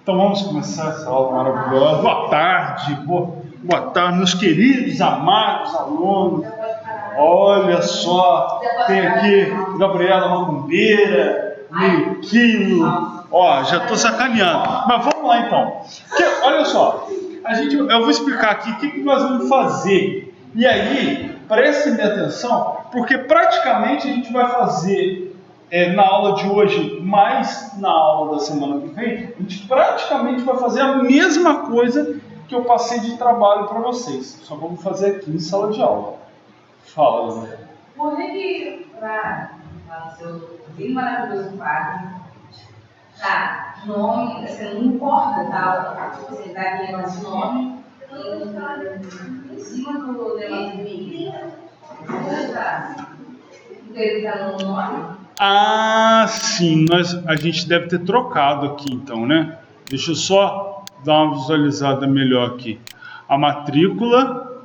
Então vamos começar essa aula maravilhosa. Boa tarde, meus queridos, amados alunos. Olha só, tem aqui Gabriela Macumbeira, Milquinho. Ó, já estou sacaneando. Mas vamos lá então. Olha só, eu vou explicar aqui o que nós vamos fazer. E aí, prestem atenção, porque praticamente a gente vai fazer na aula de hoje, mais na aula da semana que vem, a gente praticamente vai fazer a mesma coisa que eu passei de trabalho para vocês. Só vamos fazer aqui em sala de aula. Fala, Zé. Por que para o seu lindo maravilhoso padre, tá, nome, você não importa, tá? Você tá aqui esse nome em cima do negócio de mim. Ele tá no nome? Ah, sim, a gente deve ter trocado aqui então, né? Deixa eu só dar uma visualizada melhor aqui. A matrícula,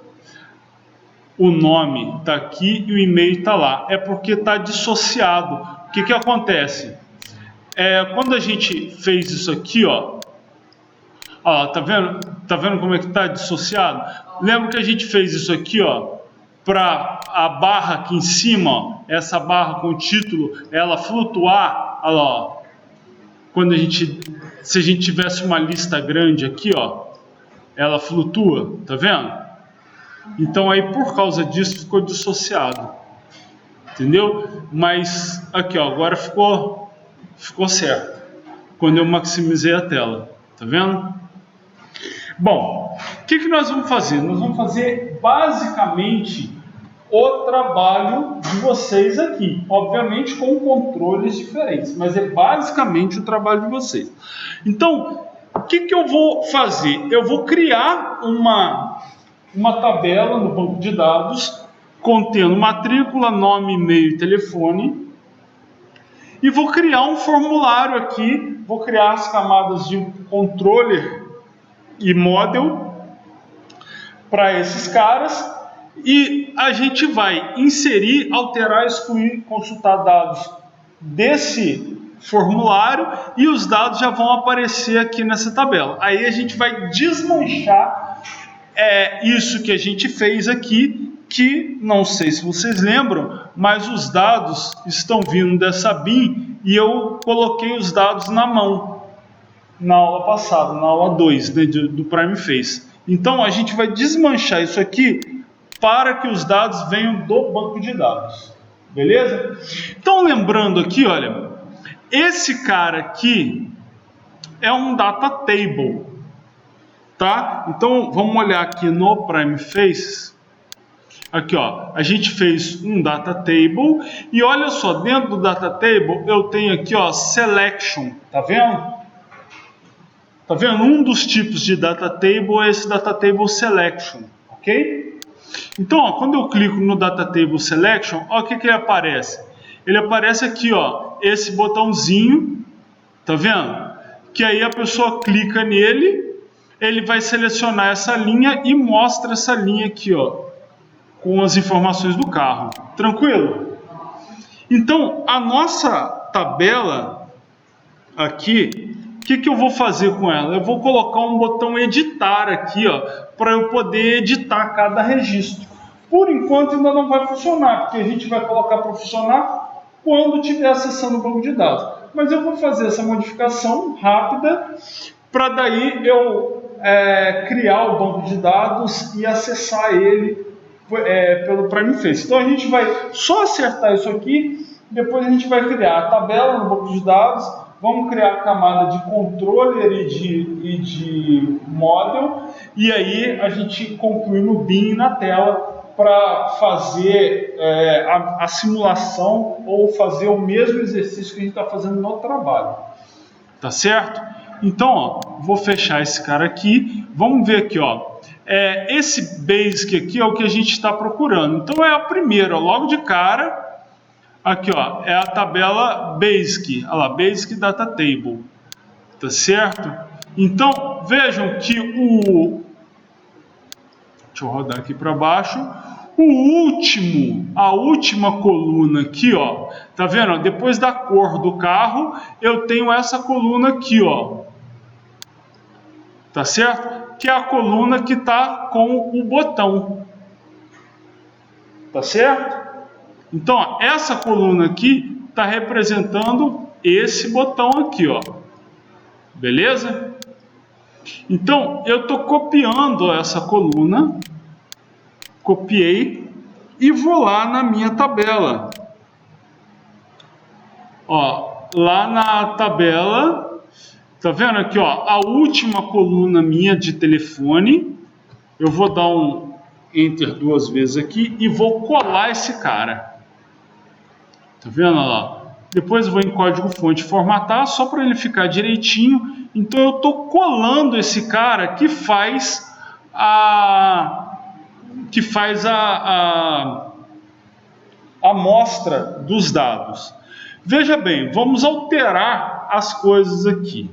o nome está aqui e o e-mail está lá. É porque está dissociado. O que acontece? Quando a gente fez isso aqui, ó, tá vendo? Tá vendo como é que está dissociado? Lembra que a gente fez isso aqui, ó, para a barra aqui em cima, ó, essa barra com o título, ela flutuar, olha lá, ó. Se a gente tivesse uma lista grande aqui, ó, ela flutua, tá vendo? Então aí por causa disso ficou dissociado, entendeu? Mas aqui, ó, agora ficou certo, quando eu maximizei a tela, tá vendo? Bom, o que nós vamos fazer? Nós vamos fazer basicamente o trabalho de vocês aqui, obviamente com controles diferentes, mas é basicamente o trabalho de vocês. Então, o que eu vou fazer? Eu vou criar uma tabela no banco de dados contendo matrícula, nome, e-mail e telefone, e vou criar um formulário aqui, vou criar as camadas de controller e model para esses caras, e a gente vai inserir, alterar, excluir, consultar dados desse formulário e os dados já vão aparecer aqui nessa tabela. Aí a gente vai desmanchar isso que a gente fez aqui, que não sei se vocês lembram, mas os dados estão vindo dessa BIM e eu coloquei os dados na mão na aula passada, na aula 2, né, do Prime Face. Então a gente vai desmanchar isso aqui para que os dados venham do banco de dados, beleza? Então lembrando aqui, olha, esse cara aqui é um data table, tá? Então vamos olhar aqui no Prime Face. Aqui, ó, a gente fez um data table e olha só, dentro do data table eu tenho aqui, ó, selection, tá vendo? Tá vendo? Um dos tipos de data table é esse data table selection, ok? Então, ó, quando eu clico no data table selection, ó, o que ele aparece? Ele aparece aqui, ó, esse botãozinho, tá vendo? Que aí a pessoa clica nele, ele vai selecionar essa linha e mostra essa linha aqui, ó, com as informações do carro. Tranquilo? Então, a nossa tabela aqui, o que eu vou fazer com ela? Eu vou colocar um botão editar aqui, ó, para eu poder editar cada registro. Por enquanto ainda não vai funcionar, porque a gente vai colocar para funcionar quando estiver acessando o banco de dados. Mas eu vou fazer essa modificação rápida para daí eu criar o banco de dados e acessar ele pelo Prime Face. Então a gente vai só acertar isso aqui, depois a gente vai criar a tabela no banco de dados, vamos criar a camada de controller e de model, e aí a gente conclui no BIM na tela para fazer a simulação ou fazer o mesmo exercício que a gente está fazendo no trabalho. Tá certo? Então, ó, vou fechar esse cara aqui. Vamos ver aqui, ó. Esse basic aqui é o que a gente está procurando. Então é a primeira, ó, logo de cara. Aqui, ó, é a tabela Basic, olha lá, Basic Data Table, tá certo? Então, vejam que deixa eu rodar aqui para baixo, a última coluna aqui, ó, tá vendo? Depois da cor do carro, eu tenho essa coluna aqui, ó, tá certo? Que é a coluna que está com o botão, tá certo? Então, ó, essa coluna aqui está representando esse botão aqui, ó, beleza? Então, eu estou copiando essa coluna, copiei e vou lá na minha tabela. Ó, lá na tabela, tá vendo aqui, ó, a última coluna minha de telefone. Eu vou dar um Enter 2 vezes aqui e vou colar esse cara. Tá vendo lá? Depois eu vou em código fonte formatar, só para ele ficar direitinho. Então eu estou colando esse cara que faz a amostra dos dados. Veja bem, vamos alterar as coisas aqui.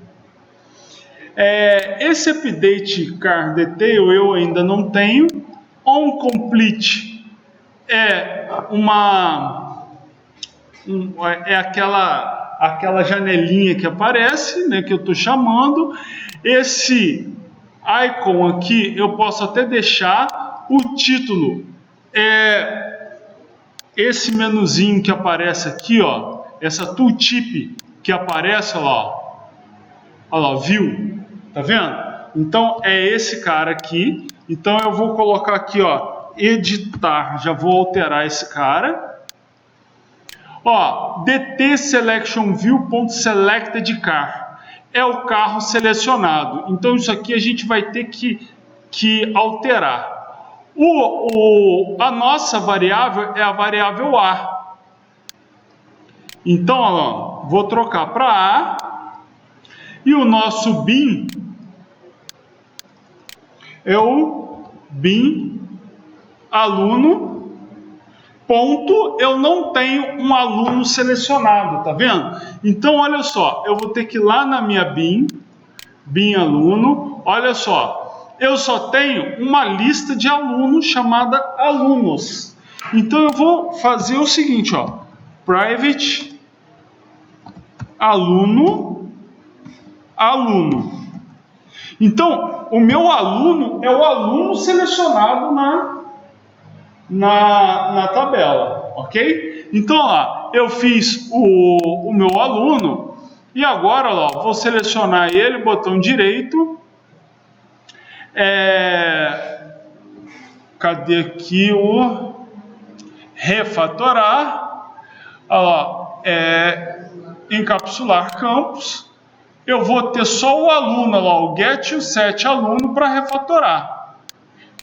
Esse update car detail eu ainda não tenho. OnComplete é aquela janelinha que aparece, né, que eu estou chamando. Esse icon aqui eu posso até deixar o título. Esse menuzinho que aparece aqui, ó, essa tooltip que aparece, olha lá, view, tá vendo? Então é esse cara aqui. Então eu vou colocar aqui, ó, editar, já vou alterar esse cara. Ó, dt selection view.selected car é o carro selecionado. Então isso aqui a gente vai ter que alterar. A nossa variável é a variável A. Então, ó, vou trocar para A. E o nosso bin é o bin aluno. Ponto, eu não tenho um aluno selecionado, tá vendo? Então, olha só, eu vou ter que ir lá na minha bin aluno, olha só, eu só tenho uma lista de alunos chamada alunos. Então, eu vou fazer o seguinte, ó, private aluno. Então, o meu aluno é o aluno selecionado na tabela, ok? Então, lá, eu fiz o meu aluno e agora, ó, vou selecionar ele, botão direito. Cadê aqui o refatorar? Ó, encapsular campos. Eu vou ter só o aluno lá, o get e o set aluno para refatorar.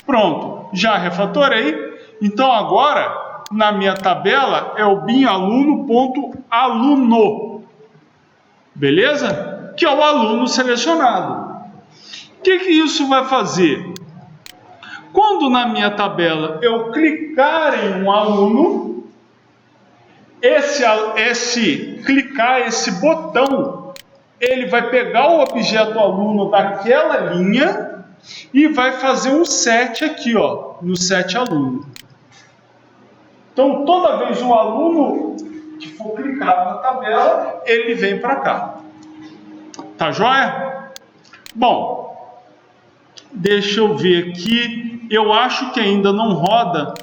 Pronto, já refatorei. Então agora, na minha tabela, é o bin aluno.aluno. Beleza? Que é o aluno selecionado. O que isso vai fazer? Quando na minha tabela eu clicar em um aluno, clicar esse botão, ele vai pegar o objeto aluno daquela linha e vai fazer um set aqui, ó, no set aluno. Então, toda vez o aluno que for clicado na tabela, ele vem para cá. Tá joia? Bom, deixa eu ver aqui. Eu acho que ainda não roda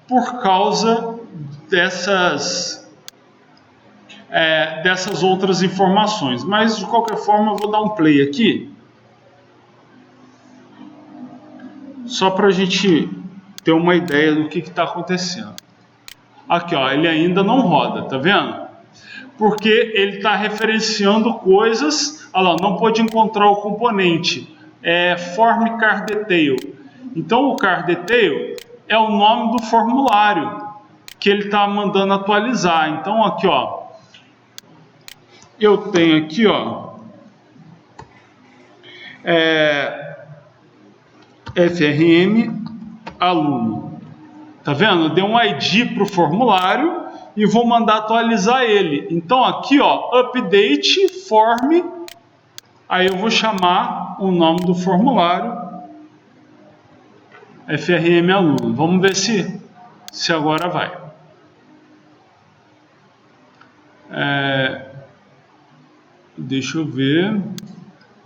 por causa dessas outras informações. Mas, de qualquer forma, eu vou dar um play aqui. Só para a gente ter uma ideia do que está acontecendo. Aqui, ó, ele ainda não roda, tá vendo? Porque ele está referenciando coisas. Olha lá, não pode encontrar o componente. Form car detail. Então, o car detail é o nome do formulário que ele está mandando atualizar. Então, aqui, ó, eu tenho aqui, ó, FRM aluno. Tá vendo? Eu dei um ID para o formulário e vou mandar atualizar ele. Então aqui, ó, update form. Aí eu vou chamar o nome do formulário, FRM aluno. Vamos ver se agora vai. Deixa eu ver.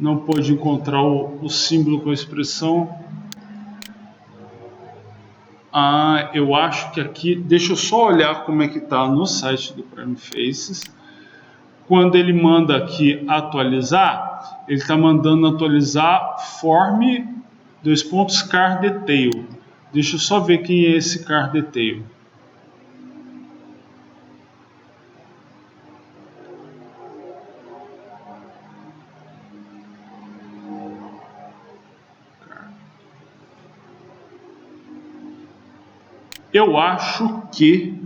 não pôde encontrar o símbolo com a expressão. Eu acho que aqui, deixa eu só olhar como é que está no site do Prime Faces. Quando ele manda aqui atualizar, ele está mandando atualizar form car detail. Deixa eu só ver quem é esse car detail. Eu acho que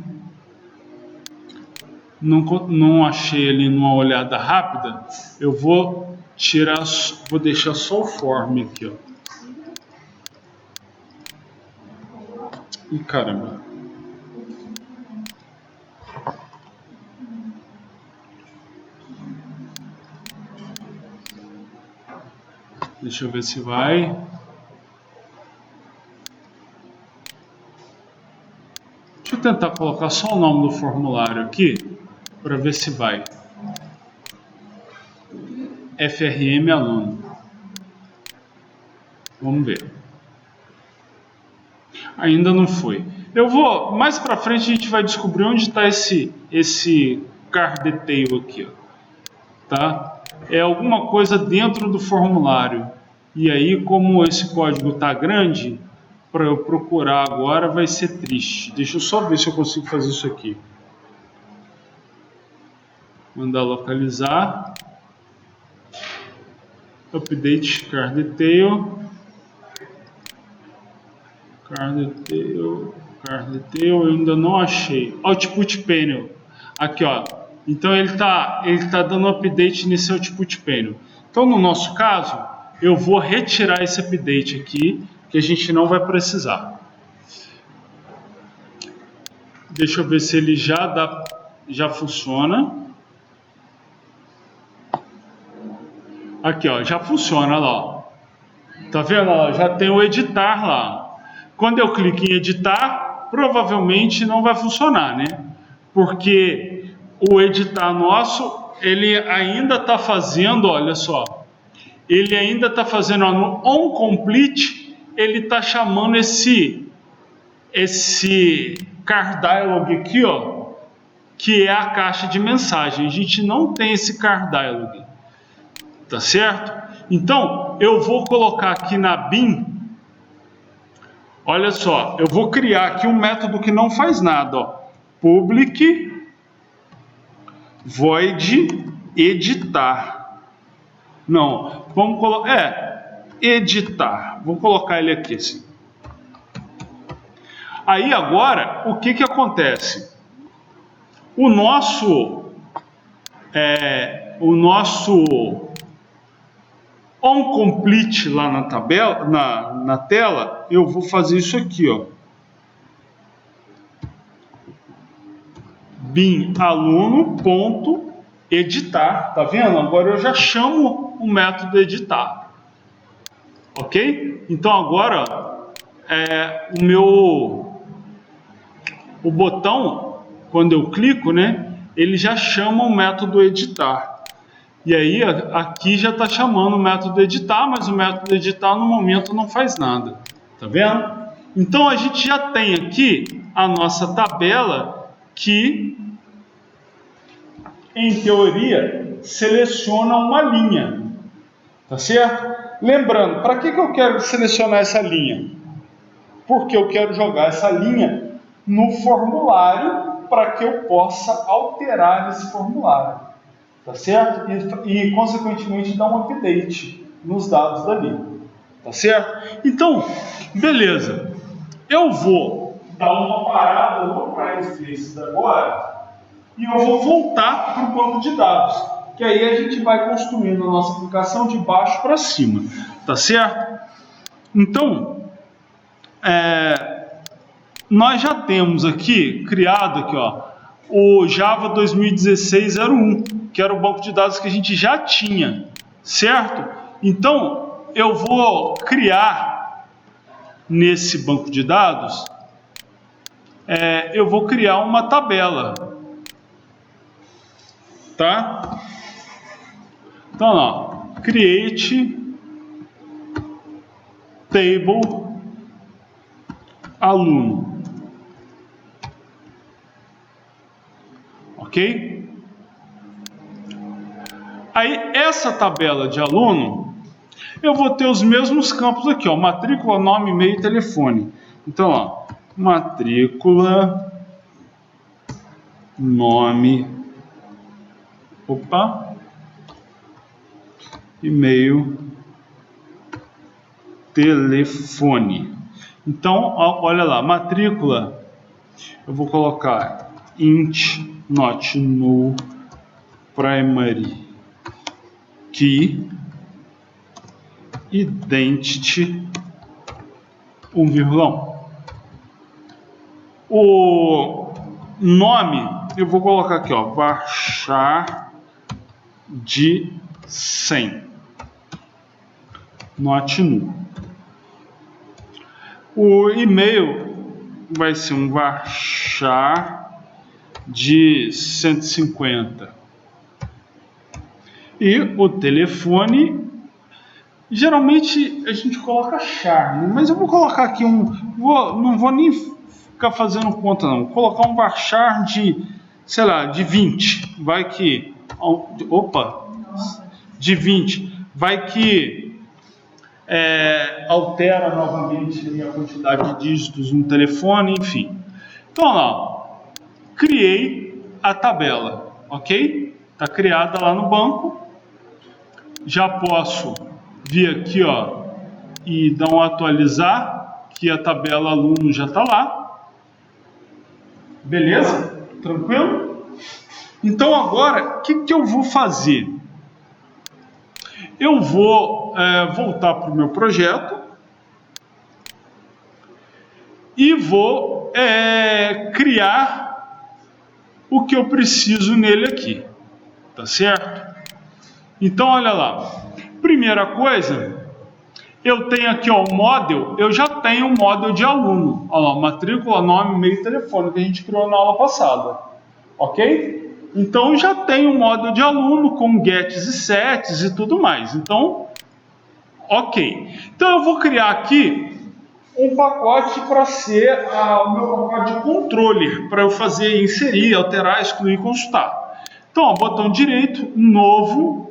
não achei ali numa olhada rápida. Eu vou deixar só o form aqui, ó. Ih, caramba. Deixa eu ver se vai. Deixa eu tentar colocar só o nome do formulário aqui para ver se vai. FRM aluno. Vamos ver. Ainda não foi. Eu vou, mais para frente a gente vai descobrir onde está esse car detail aqui, ó. Tá? É alguma coisa dentro do formulário. E aí, como esse código está grande, para eu procurar agora vai ser triste. Deixa eu só ver se eu consigo fazer isso aqui. Mandar localizar. Update car detail. Car detail, eu ainda não achei. Output panel. Aqui, ó. Então ele tá dando update nesse output panel. Então no nosso caso, eu vou retirar esse update aqui, que a gente não vai precisar. Deixa eu ver se ele já funciona. Aqui, ó, já funciona lá, ó. Tá vendo? Ó, já tem o editar lá. Quando eu clico em editar, provavelmente não vai funcionar, né? Porque o editar nosso, ele ainda está fazendo, olha só, ele ainda está fazendo no onComplete, ele está chamando esse car dialog aqui, ó, que é a caixa de mensagem. A gente não tem esse car dialog, tá certo? Então, eu vou colocar aqui na bin. Olha só, eu vou criar aqui um método que não faz nada, ó. Public void editar. Não, vamos colocar, editar. Vou colocar ele aqui assim. Aí agora, o que acontece? O nosso onComplete lá na tabela, na tela, eu vou fazer isso aqui, ó. Bin aluno.editar, tá vendo? Agora eu já chamo o método editar, ok? Então agora o botão, quando eu clico, né, ele já chama o método editar. E aí aqui já está chamando o método editar, mas o método editar no momento não faz nada. Tá vendo? Então a gente já tem aqui a nossa tabela que, em teoria, seleciona uma linha. Tá certo? Lembrando, para que eu quero selecionar essa linha? Porque eu quero jogar essa linha no formulário para que eu possa alterar esse formulário. Tá certo? E consequentemente dar um update nos dados dali. Tá certo? Então, beleza. Eu vou dar uma parada no Prime Faces agora e eu vou voltar para o banco de dados. Que aí a gente vai construindo a nossa aplicação de baixo para cima. Tá certo? Então, nós já temos aqui, criado aqui, ó, o Java 2016-01, que era o banco de dados que a gente já tinha, certo? Então, eu vou criar nesse banco de dados, eu vou criar uma tabela, tá? Então, ó, create table aluno. Ok? Aí, essa tabela de aluno, eu vou ter os mesmos campos aqui, ó, matrícula, nome, e-mail e telefone. Então, ó, matrícula, nome, e-mail, telefone. Então, ó, olha lá, matrícula, eu vou colocar int not null primary key identity 1,1. O nome eu vou colocar aqui, ó, varchar de 100 not null. O e-mail vai ser um varchar de 150. E o telefone, geralmente a gente coloca char, mas eu vou colocar aqui não vou nem ficar fazendo conta não, vou colocar um varchar de, sei lá, de 20, vai que, de 20, vai que altera novamente a quantidade de dígitos no telefone, enfim. Então, lá, criei a tabela, ok? Está criada lá no banco. Já posso vir aqui, ó, e dar um atualizar, que a tabela aluno já está lá. Beleza? Tranquilo? Então agora, o que eu vou fazer? Eu vou voltar para o meu projeto e vou criar o que eu preciso nele aqui. Tá certo? Então, olha lá. Primeira coisa, eu tenho aqui, ó, o model. Eu já tenho o model de aluno. Olha lá, matrícula, nome, e-mail e telefone, que a gente criou na aula passada. Ok? Então, eu já tenho o model de aluno com gets e sets e tudo mais. Então, ok. Então, eu vou criar aqui um pacote para ser o meu pacote de controller, para eu fazer, inserir, alterar, excluir, consultar. Então, ó, botão direito, novo,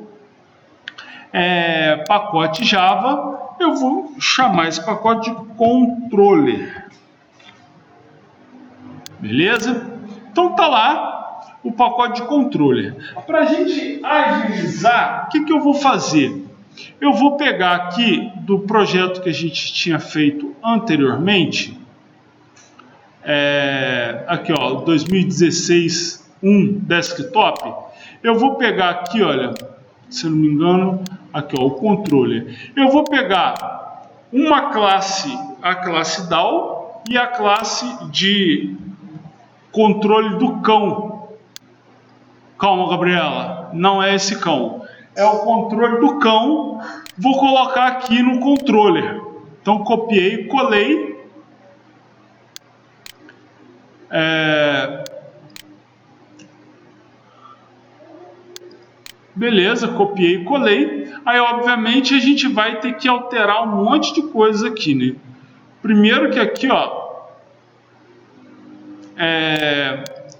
pacote Java, eu vou chamar esse pacote de controller. Beleza? Então tá lá o pacote de controller. Para a gente agilizar, o que eu vou fazer? Eu vou pegar aqui do projeto que a gente tinha feito anteriormente, aqui ó, 2016-1 desktop. Eu vou pegar aqui, olha, se eu não me engano, aqui ó, o controller. Eu vou pegar uma classe, a classe DAO e a classe de controle do cão. Calma, Gabriela, não é esse cão. É o controle do cão. Vou colocar aqui no controller. Então copiei, colei. Beleza, copiei e colei. Aí, obviamente, a gente vai ter que alterar um monte de coisas aqui, né? Primeiro que aqui, ó,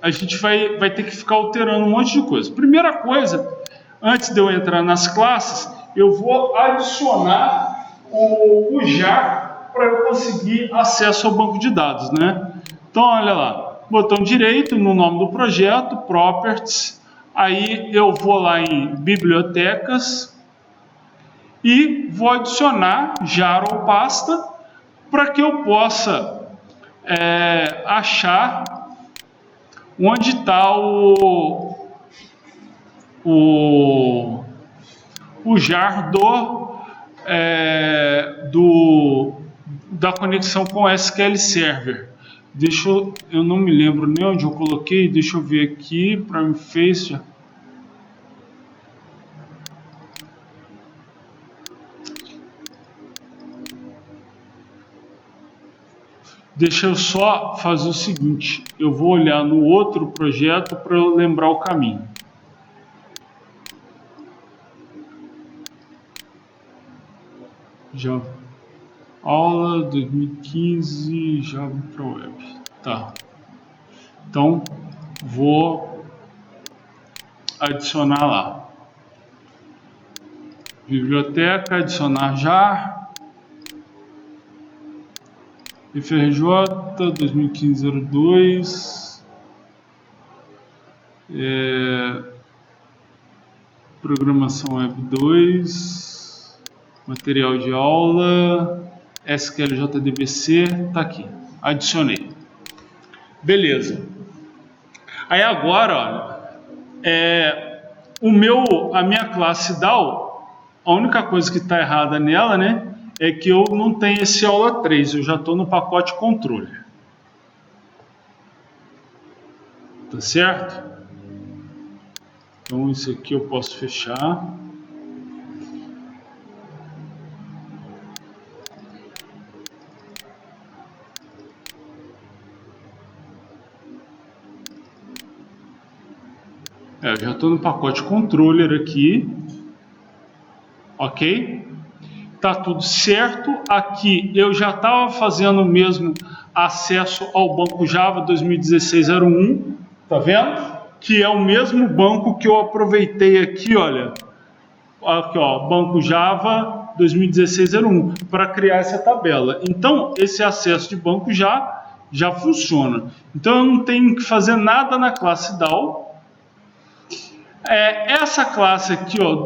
a gente vai ter que ficar alterando um monte de coisa. Primeira coisa, antes de eu entrar nas classes, eu vou adicionar o jar para eu conseguir acesso ao banco de dados, né? Então, olha lá, botão direito no nome do projeto, Properties. Aí eu vou lá em bibliotecas e vou adicionar jar ou pasta para que eu possa achar onde está o jar da conexão com o SQL Server. Eu não me lembro nem onde eu coloquei, deixa eu ver aqui, Prime Face. Deixa eu só fazer o seguinte, eu vou olhar no outro projeto para eu lembrar o caminho. Java. Aula 2015 Java para Web. Tá. Então, vou adicionar lá. Biblioteca, adicionar já. FRJ 2015-02. Programação Web 2. Material de aula. SQL JDBC. Tá aqui. Adicionei. Beleza. Aí agora, a minha classe DAO, a única coisa que está errada nela, né, é que eu não tenho esse aula 3, eu já estou no pacote controller. Tá certo? Então isso aqui eu posso fechar. Eu já estou no pacote controller aqui, ok? Tá tudo certo. Aqui eu já estava fazendo mesmo acesso ao banco Java 2016-01, tá vendo? Que é o mesmo banco que eu aproveitei aqui, olha, aqui ó, banco Java 2016-01 para criar essa tabela. Então esse acesso de banco já funciona. Então eu não tenho que fazer nada na classe DAO. Essa classe aqui, ó,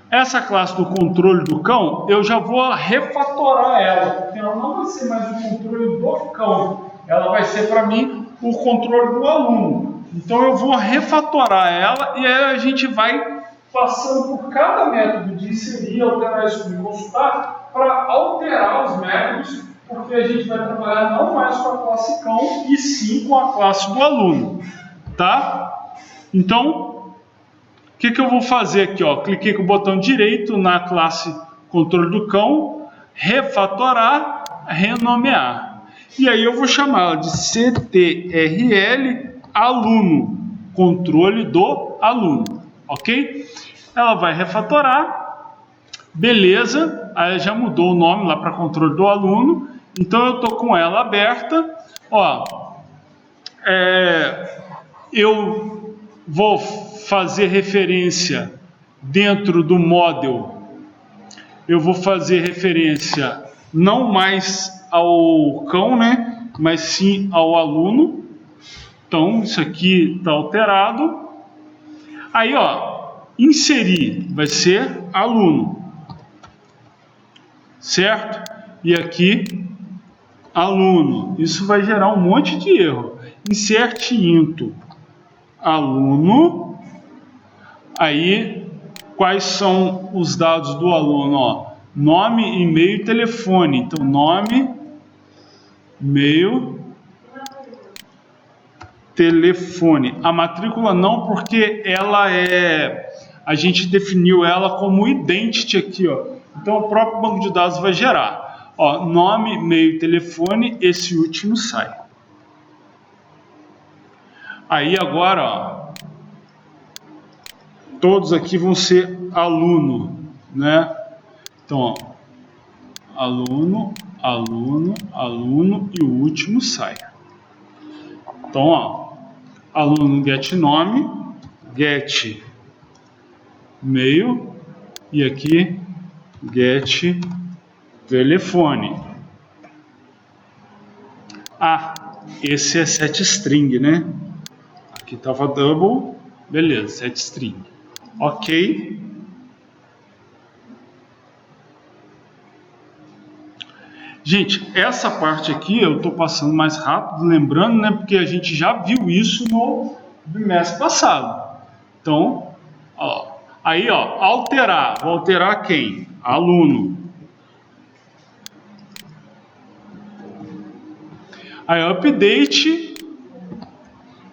essa classe do controle do cão, eu já vou refatorar ela, porque ela não vai ser mais o controle do cão, ela vai ser para mim o controle do aluno. Então eu vou refatorar ela e aí a gente vai passando por cada método de inserir, alterar isso e consultar para alterar os métodos, porque a gente vai trabalhar não mais com a classe cão, e sim com a classe do aluno, tá? Então, o que eu vou fazer aqui, ó? Cliquei com o botão direito na classe controle do cão, refatorar, renomear. E aí eu vou chamá-la de CTRL aluno, controle do aluno, ok? Ela vai refatorar, beleza, aí já mudou o nome lá para controle do aluno. Então eu estou com ela aberta, ó, eu vou fazer referência dentro do model, eu vou fazer referência não mais ao cão, né, mas sim ao aluno. Então isso aqui está alterado. Aí ó, inserir vai ser aluno, certo? E aqui aluno, isso vai gerar um monte de erro. Insert into aluno. Aí, quais são os dados do aluno? Ó, nome, e-mail e telefone. Então, nome, e-mail, telefone. A matrícula não, porque ela a gente definiu ela como identity aqui, ó. Então, o próprio banco de dados vai gerar. Ó, nome, e-mail, telefone, esse último sai. Aí agora, ó, todos aqui vão ser aluno, né? Então, ó, aluno, aluno, aluno e o último sai. Então, ó, aluno get nome, get e-mail e aqui get telefone. Ah, esse é set string, né? Aqui estava double, beleza, set string. Ok. Gente, essa parte aqui eu estou passando mais rápido, lembrando, né? Porque a gente já viu isso no bimestre passado. Então, ó, aí, ó, alterar. Vou alterar quem? Aluno. Aí, update,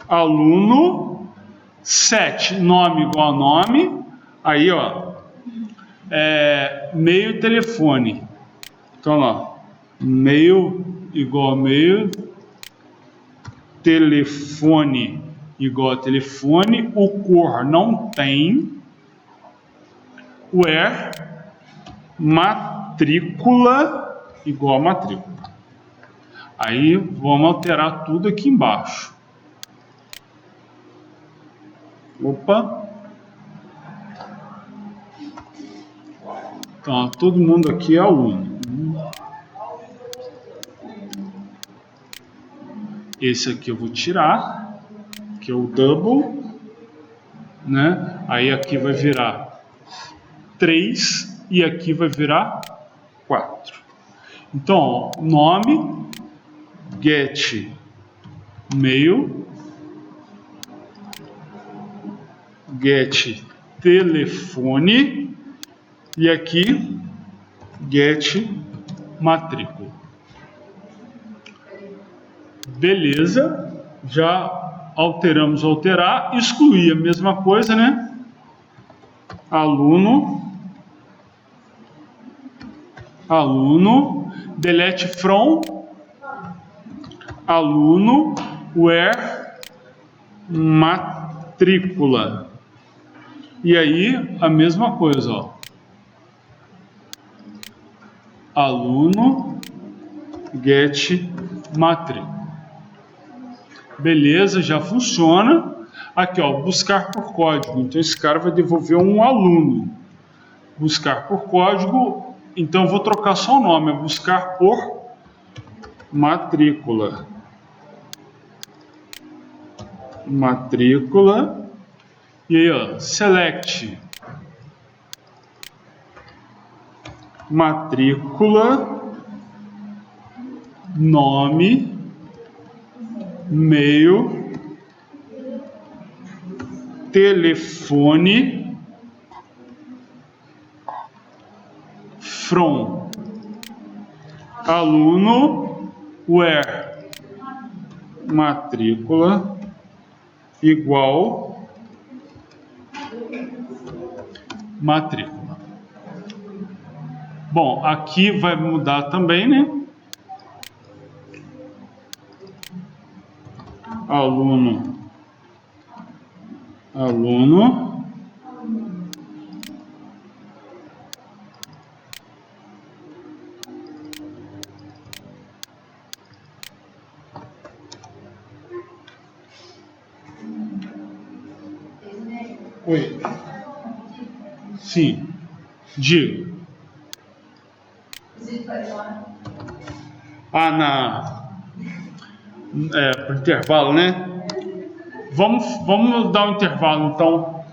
aluno, set, nome igual a nome. Aí, ó, e-mail, telefone. Então, lá, e-mail igual a e-mail, telefone igual a telefone. O cor não tem, where matrícula igual a matrícula. Aí vamos alterar tudo aqui embaixo. Opa. Então, todo mundo aqui é aluno. Esse aqui eu vou tirar, que é o double, né? Aí aqui vai virar 3 e aqui vai virar 4. Então, ó, nome, get mail, get telefone e aqui get matrícula. Beleza, já alteramos alterar, excluir a mesma coisa, né? Aluno, delete from, aluno, where matrícula. E aí a mesma coisa, ó. Aluno, get matrícula. Beleza, já funciona. Aqui, ó, buscar por código. Então esse cara vai devolver um aluno. Buscar por código. Então eu vou trocar só o nome, é buscar por matrícula. Matrícula. E aí, ó, select matrícula, nome, e-mail, telefone, from, aluno, where, matrícula, igual, matrícula. Bom, aqui vai mudar também, né? Aluno. Oi. Sim. Diga. Por intervalo, né? Vamos dar um intervalo, então,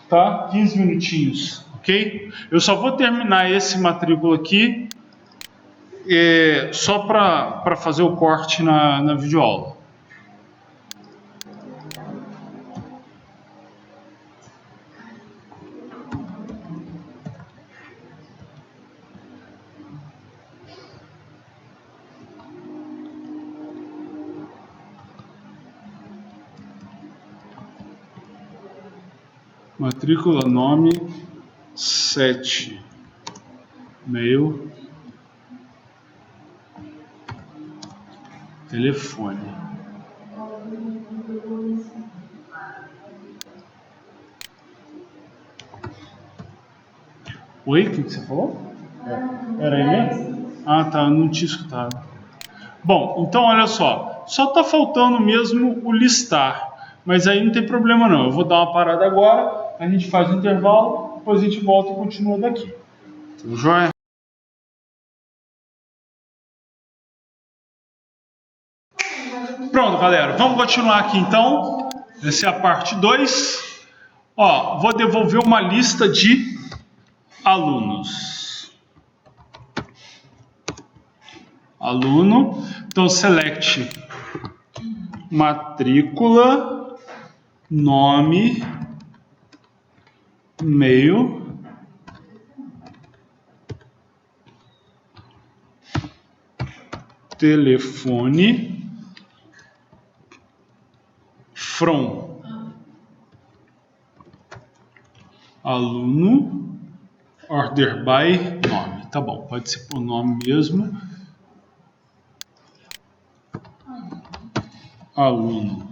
tá? 15 minutinhos, ok? Eu só vou terminar esse matrícula aqui, só para fazer o corte na videoaula. Matrícula, nome, 7, e-mail, telefone. Oi, o que você falou? Era aí mesmo? Ah, tá, eu não tinha escutado. Bom, então olha só tá faltando mesmo o listar, mas aí não tem problema não, eu vou dar uma parada agora, a gente faz um intervalo, depois a gente volta e continua daqui. Tudo jóia? Pronto, galera, vamos continuar aqui então, essa é a parte 2. Ó, vou devolver uma lista de alunos. Aluno, então select matrícula, nome, e-mail, telefone, from, aluno, order by, nome. Tá bom, pode ser por nome mesmo. Aluno.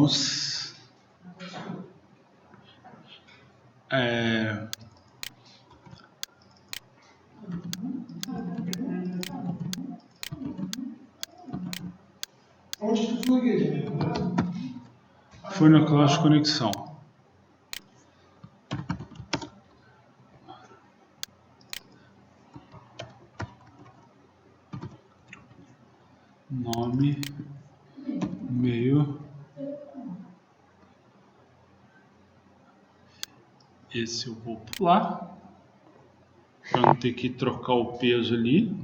vamos Onde que foi, Guilherme? foi na classe de conexão. Nome, e-mail. Esse eu vou pular para não ter que trocar o peso ali.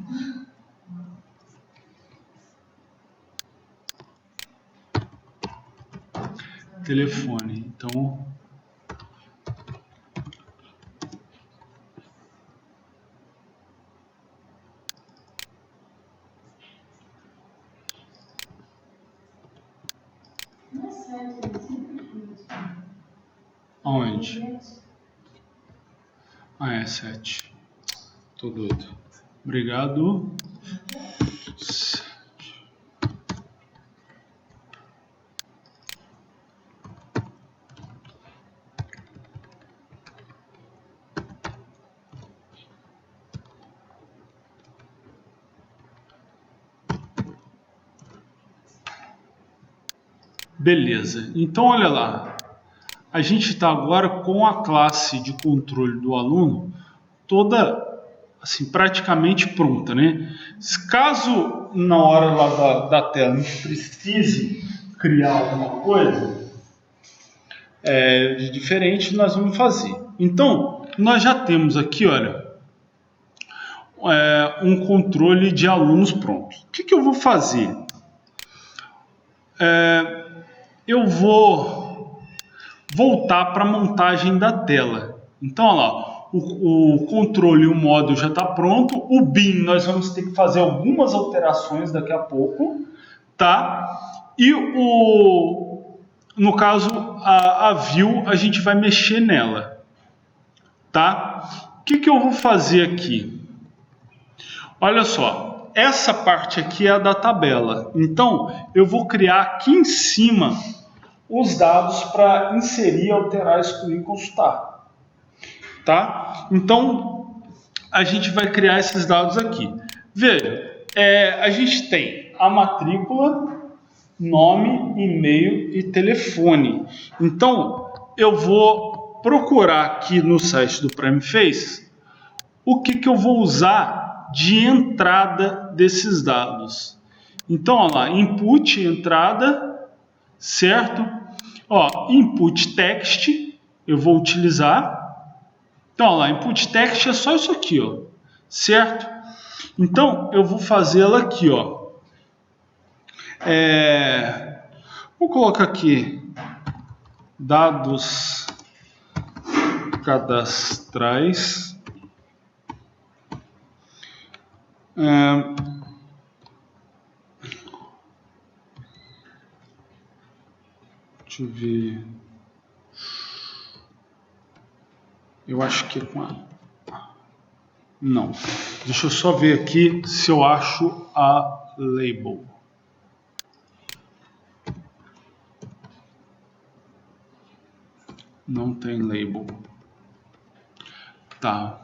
Telefone, então aonde? Ah, é 7. Tô doido. Obrigado. Beleza. Então, olha lá. A gente está agora com a classe de controle do aluno toda assim praticamente pronta, né? Caso na hora lá da tela a gente precise criar alguma coisa de diferente, nós vamos fazer. Então, nós já temos aqui, olha, um controle de alunos pronto. O que eu vou fazer? Eu vou voltar para a montagem da tela. Então, olha lá, o controle e o módulo já está pronto. O BIM nós vamos ter que fazer algumas alterações daqui a pouco, tá? E no caso, a view a gente vai mexer nela, tá? O que eu vou fazer aqui? Olha só, essa parte aqui é a da tabela. Então, eu vou criar aqui em cima os dados para inserir, alterar, excluir e consultar. Tá? Então, a gente vai criar esses dados aqui. Veja, a gente tem a matrícula, nome, e-mail e telefone. Então, eu vou procurar aqui no site do Prime Face o que eu vou usar de entrada desses dados. Então, olha lá, input, entrada, certo? Ó, input text, eu vou utilizar. Então, olha lá, input text é só isso aqui, ó, certo? Então, eu vou fazê-la aqui, ó. Vou colocar aqui dados cadastrais. Deixa eu ver. Eu acho que é com a... Não. Deixa eu só ver aqui se eu acho a label. Não tem label. Tá.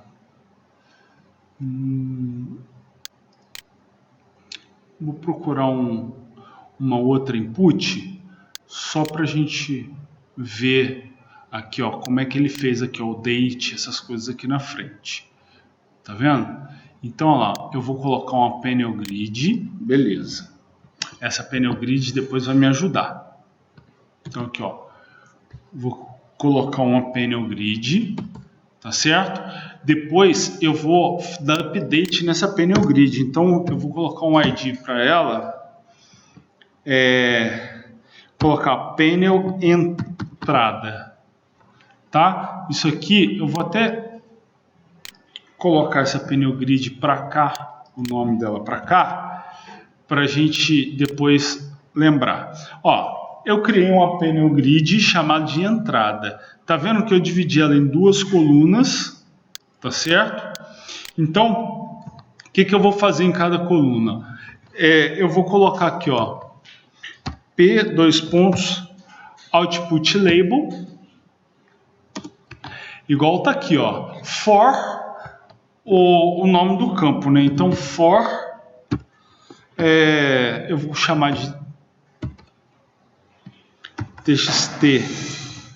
Vou procurar uma outra input só para a gente ver aqui, ó, como é que ele fez aqui, ó, o date, essas coisas aqui na frente. Tá vendo? Então, ó lá, eu vou colocar uma panel grid, beleza. Essa panel grid depois vai me ajudar. Então, aqui, ó, vou colocar uma panel grid, tá certo? Depois eu vou dar update nessa panel grid. Então, eu vou colocar um ID para ela, colocar panel entrada, tá? Isso aqui eu vou até colocar essa panel grid para cá, o nome dela para cá, para a gente depois lembrar. Ó, eu criei uma panel grid chamada de entrada. Tá vendo que eu dividi ela em duas colunas, tá certo? Então, o que eu vou fazer em cada coluna? Eu vou colocar aqui, ó, P, 2 pontos, output label, igual tá aqui, ó, for o nome do campo, né? Então for, eu vou chamar de txt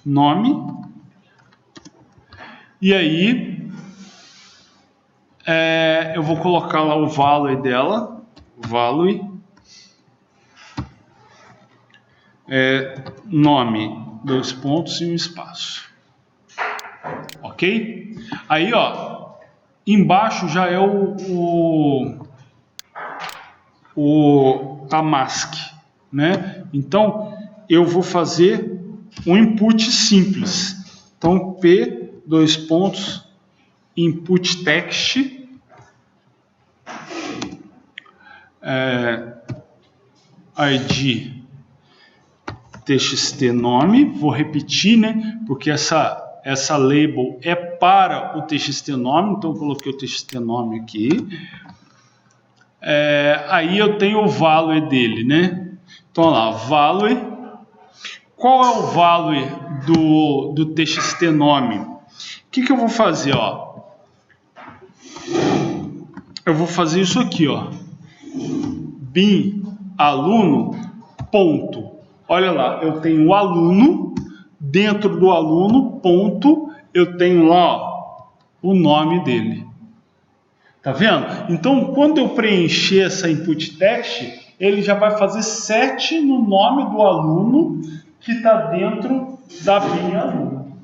nome, e aí eu vou colocar lá o value dela, value, nome, 2 pontos e um espaço, ok? Aí, ó, embaixo já é a mask, né? Então eu vou fazer um input simples. Então p, 2 pontos, input text, id txt nome, vou repetir, né? Porque essa label é para o txt nome, então eu coloquei o txt nome aqui. Aí eu tenho o value dele, né? Então lá, value. Qual é o value do txt nome? O que eu vou fazer, ó? Eu vou fazer isso aqui, ó. Bin aluno ponto. Olha lá, eu tenho o aluno, dentro do aluno ponto, eu tenho lá, ó, o nome dele. Tá vendo? Então, quando eu preencher essa input text, ele já vai fazer set no nome do aluno que está dentro da bin aluno.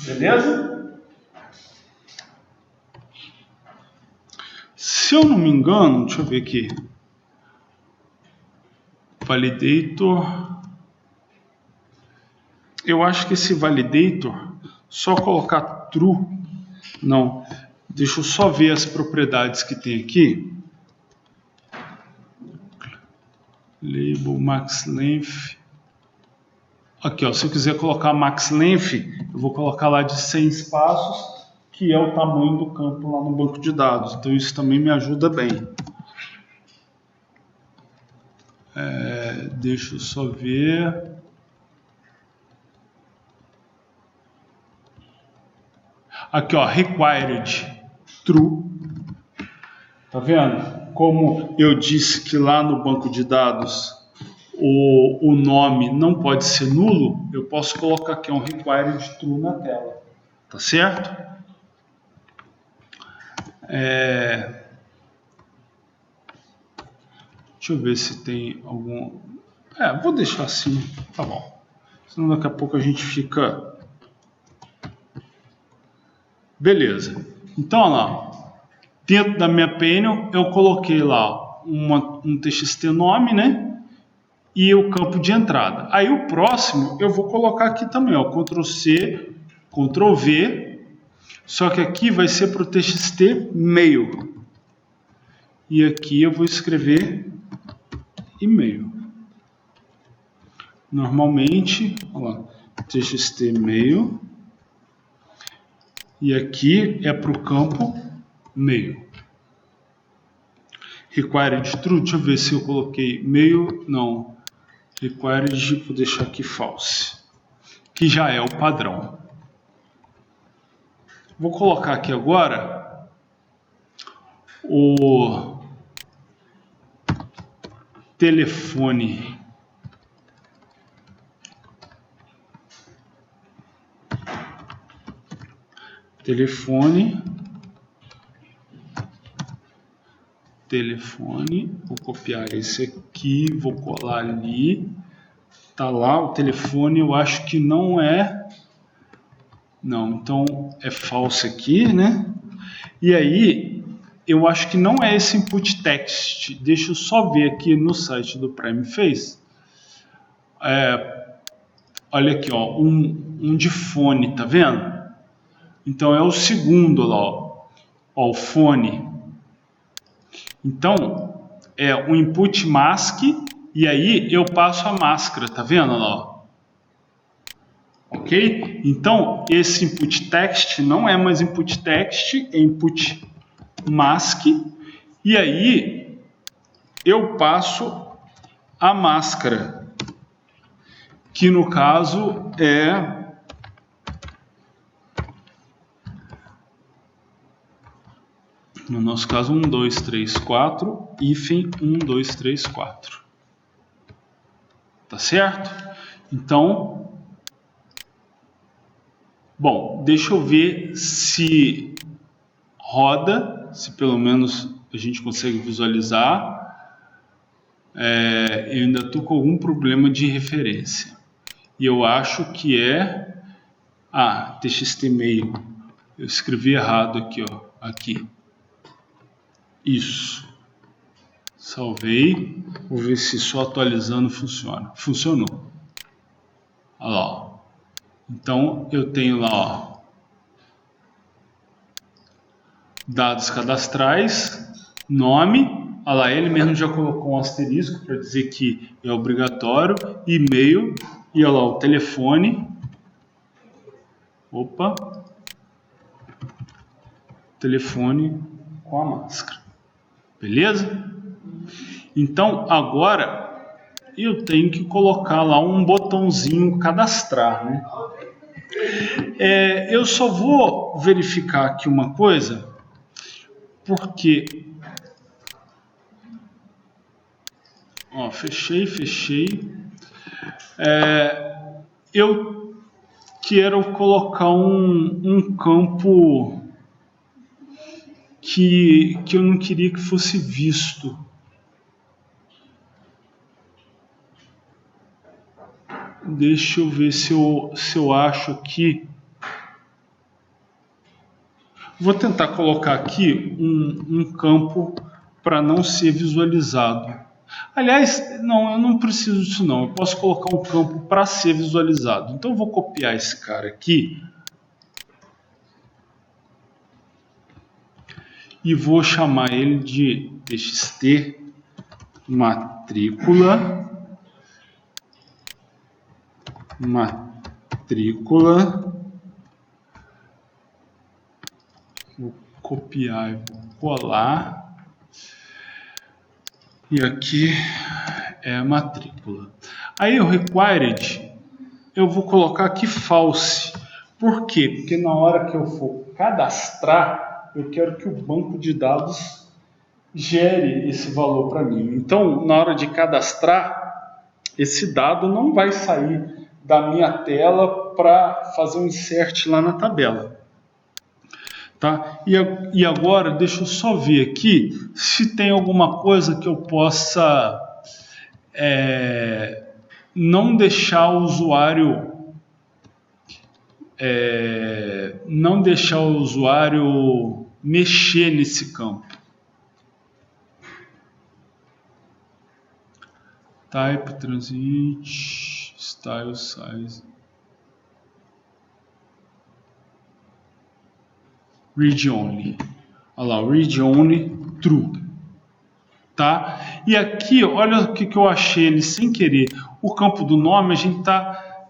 Beleza? Se eu não me engano, deixa eu ver aqui. Validator. Eu acho que esse validator, só colocar true, não. Deixa eu só ver as propriedades que tem aqui. Label max length. Aqui, ó, se eu quiser colocar max length, eu vou colocar lá de 100 espaços, que é o tamanho do campo lá no banco de dados. Então isso também me ajuda bem. Deixa eu só ver. Aqui, ó, required true. Tá vendo? Como eu disse que lá no banco de dados o nome não pode ser nulo, eu posso colocar aqui um required true na tela. Tá certo? Deixa eu ver se tem algum... vou deixar assim, tá bom. Senão daqui a pouco a gente fica... Beleza. Então, olha lá. Dentro da minha panel, eu coloquei lá um txt nome, né? E o campo de entrada. Aí o próximo, eu vou colocar aqui também, ó. Ctrl C, Ctrl V. Só que aqui vai ser para o txt mail. E aqui eu vou escrever e-mail. Normalmente, olha lá, txt mail. E aqui é para o campo mail. Required true, deixa eu ver se eu coloquei mail, não. Required, vou deixar aqui false, que já é o padrão. Vou colocar aqui agora o telefone. Telefone, vou copiar esse aqui, vou colar ali, tá lá o telefone, eu acho que não é, não, então é falso aqui, né? E aí, eu acho que não é esse input text, deixa eu só ver aqui no site do Prime Face, olha aqui, ó, um de fone, tá vendo? Então é o segundo lá, ó, o fone. Então, é um input mask, e aí eu passo a máscara, tá vendo lá? Ok? Então, esse input text não é mais input text, é input mask, e aí eu passo a máscara, que no caso é no nosso caso 1, 2, 3, 4, hífen 1, 2, 3, 4. Tá certo? Então, bom, deixa eu ver se roda, se pelo menos a gente consegue visualizar. Eu ainda estou com algum problema de referência. E eu acho que é... txt-mail. Eu escrevi errado aqui, ó. Aqui. Isso. Salvei. Vou ver se só atualizando funciona. Funcionou. Olha lá, ó. Então, eu tenho lá, ó, dados cadastrais, nome, olha lá, ele mesmo já colocou um asterisco para dizer que é obrigatório, e-mail, e olha lá, o telefone, telefone com a máscara, beleza? Então, agora, eu tenho que colocar lá um botãozinho cadastrar, né? Eu só vou verificar aqui uma coisa, porque, ó, fechei, eu quero colocar um campo que eu não queria que fosse visto. Deixa eu ver se eu acho aqui. Vou tentar colocar aqui um campo para não ser visualizado. Aliás, não, eu não preciso disso não. Eu posso colocar um campo para ser visualizado. Então eu vou copiar esse cara aqui e vou chamar ele de txt matrícula. Vou copiar e vou colar. E aqui é a matrícula. Aí o required, eu vou colocar aqui false. Por quê? Porque na hora que eu for cadastrar, eu quero que o banco de dados gere esse valor para mim. Então, na hora de cadastrar, esse dado não vai sair da minha tela para fazer um insert lá na tabela. Tá? E agora, deixa eu só ver aqui se tem alguma coisa que eu possa não deixar o usuário mexer nesse campo. Type, transit, style, size. Read only. Olha lá, read only, true. Tá? E aqui, olha o que eu achei ele sem querer. O campo do nome a gente está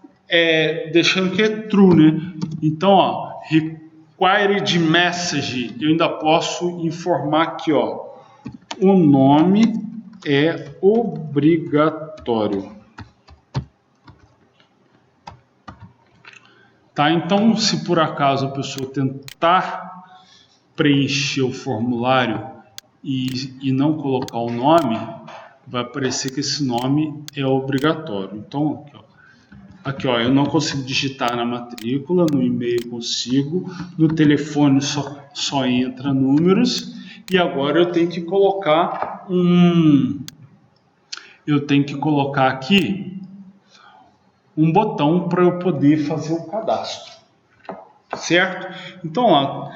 deixando que é true, né? Então, ó, required message, eu ainda posso informar aqui, ó, o nome é obrigatório. Tá? Então, se por acaso a pessoa tentar preencher o formulário e não colocar o nome, vai aparecer que esse nome é obrigatório. Então, aqui, ó, eu não consigo digitar na matrícula, no e-mail consigo, no telefone só entra números, e agora eu tenho que colocar aqui um botão para eu poder fazer o cadastro, certo? Então, ó,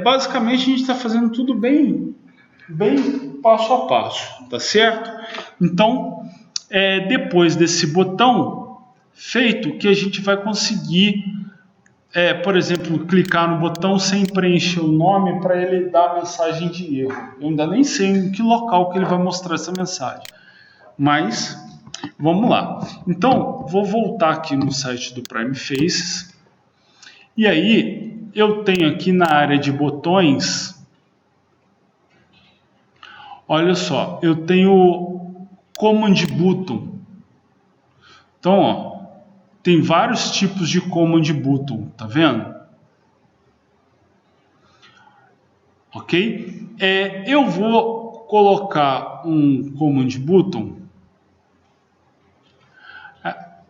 basicamente a gente está fazendo tudo bem passo a passo, tá certo? Então, depois desse botão feito, que a gente vai conseguir, por exemplo, clicar no botão sem preencher o nome para ele dar a mensagem de erro. Eu ainda nem sei em que local que ele vai mostrar essa mensagem, mas vamos lá. Então, vou voltar aqui no site do Prime Faces, e aí eu tenho aqui na área de botões, olha só, eu tenho Command Button. Então, ó, tem vários tipos de command button, tá vendo? Ok? Eu vou colocar um command button,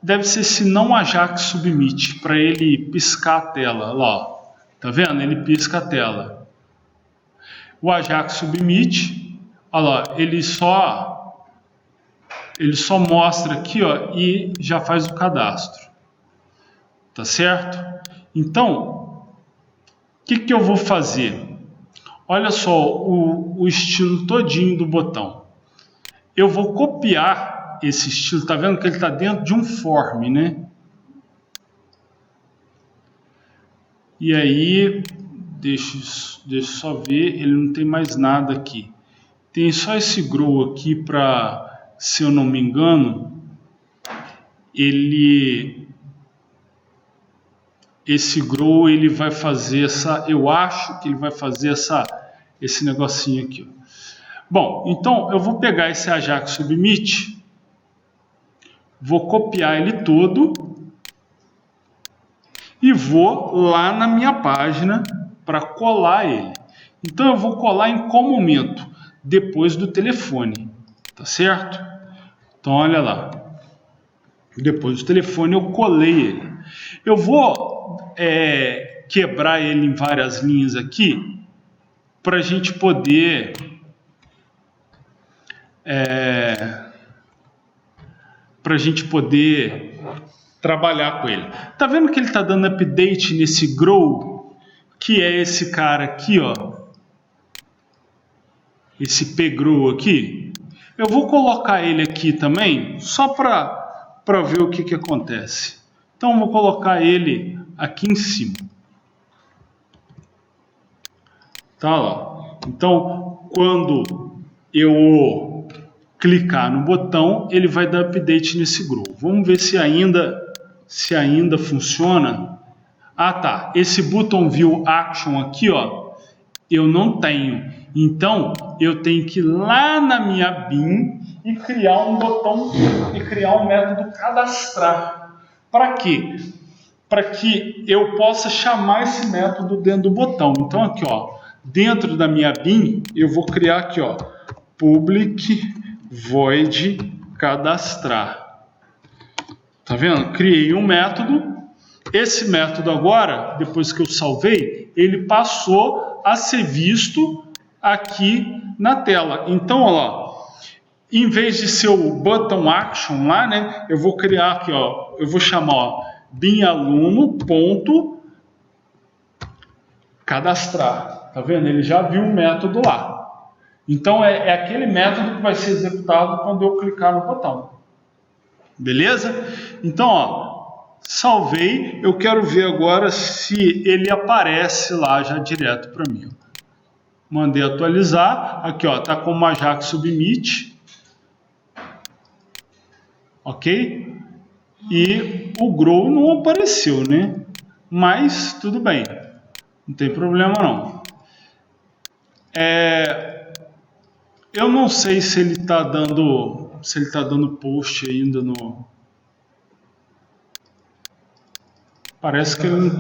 deve ser se não Ajax submit, para ele piscar a tela, lá, ó. Tá vendo? Ele pisca a tela. O Ajax submit, olha lá, ele só mostra aqui, ó, e já faz o cadastro. Tá certo? Então, o que eu vou fazer? Olha só o estilo todinho do botão. Eu vou copiar esse estilo, tá vendo que ele está dentro de um form, né? E aí, deixa eu só ver, ele não tem mais nada aqui. Tem só esse grow aqui para, se eu não me engano, esse grow ele vai fazer eu acho que ele vai fazer esse negocinho aqui. Ó. Bom, então eu vou pegar esse Ajax submit, vou copiar ele todo e vou lá na minha página para colar ele. Então eu vou colar em qual momento? Depois do telefone, tá certo? Então olha lá, depois do telefone eu colei ele. Eu vou quebrar ele em várias linhas aqui para a gente poder trabalhar com ele. Tá vendo que ele está dando update nesse grow, que é esse cara aqui, ó, esse pgrow aqui? Eu vou colocar ele aqui também, só para ver o que acontece. Então eu vou colocar ele aqui em cima. Tá lá. Então, quando eu clicar no botão, ele vai dar update nesse grow. Vamos ver se ainda funciona. Ah, tá. Esse button view action aqui, ó, eu não tenho. Então, eu tenho que ir lá na minha BIM e criar um botão e criar um método cadastrar. Para quê? Para que eu possa chamar esse método dentro do botão. Então, aqui, ó, dentro da minha BIM, eu vou criar aqui, ó, public void cadastrar. Tá vendo? Criei um método. Esse método agora, depois que eu salvei, ele passou a ser visto aqui na tela. Então, olha lá, em vez de ser o button action lá, né, eu vou criar aqui, ó, eu vou chamar, ó, BIM-aluno.cadastrar. Tá vendo? Ele já viu o método lá. Então, é aquele método que vai ser executado quando eu clicar no botão. Beleza? Então, ó, salvei. Eu quero ver agora se ele aparece lá já direto para mim. Mandei atualizar. Aqui, ó, tá como Ajax submit. Ok? E o grow não apareceu, né? Mas tudo bem. Não tem problema não. Eu não sei se ele está dando post ainda no. Parece que ele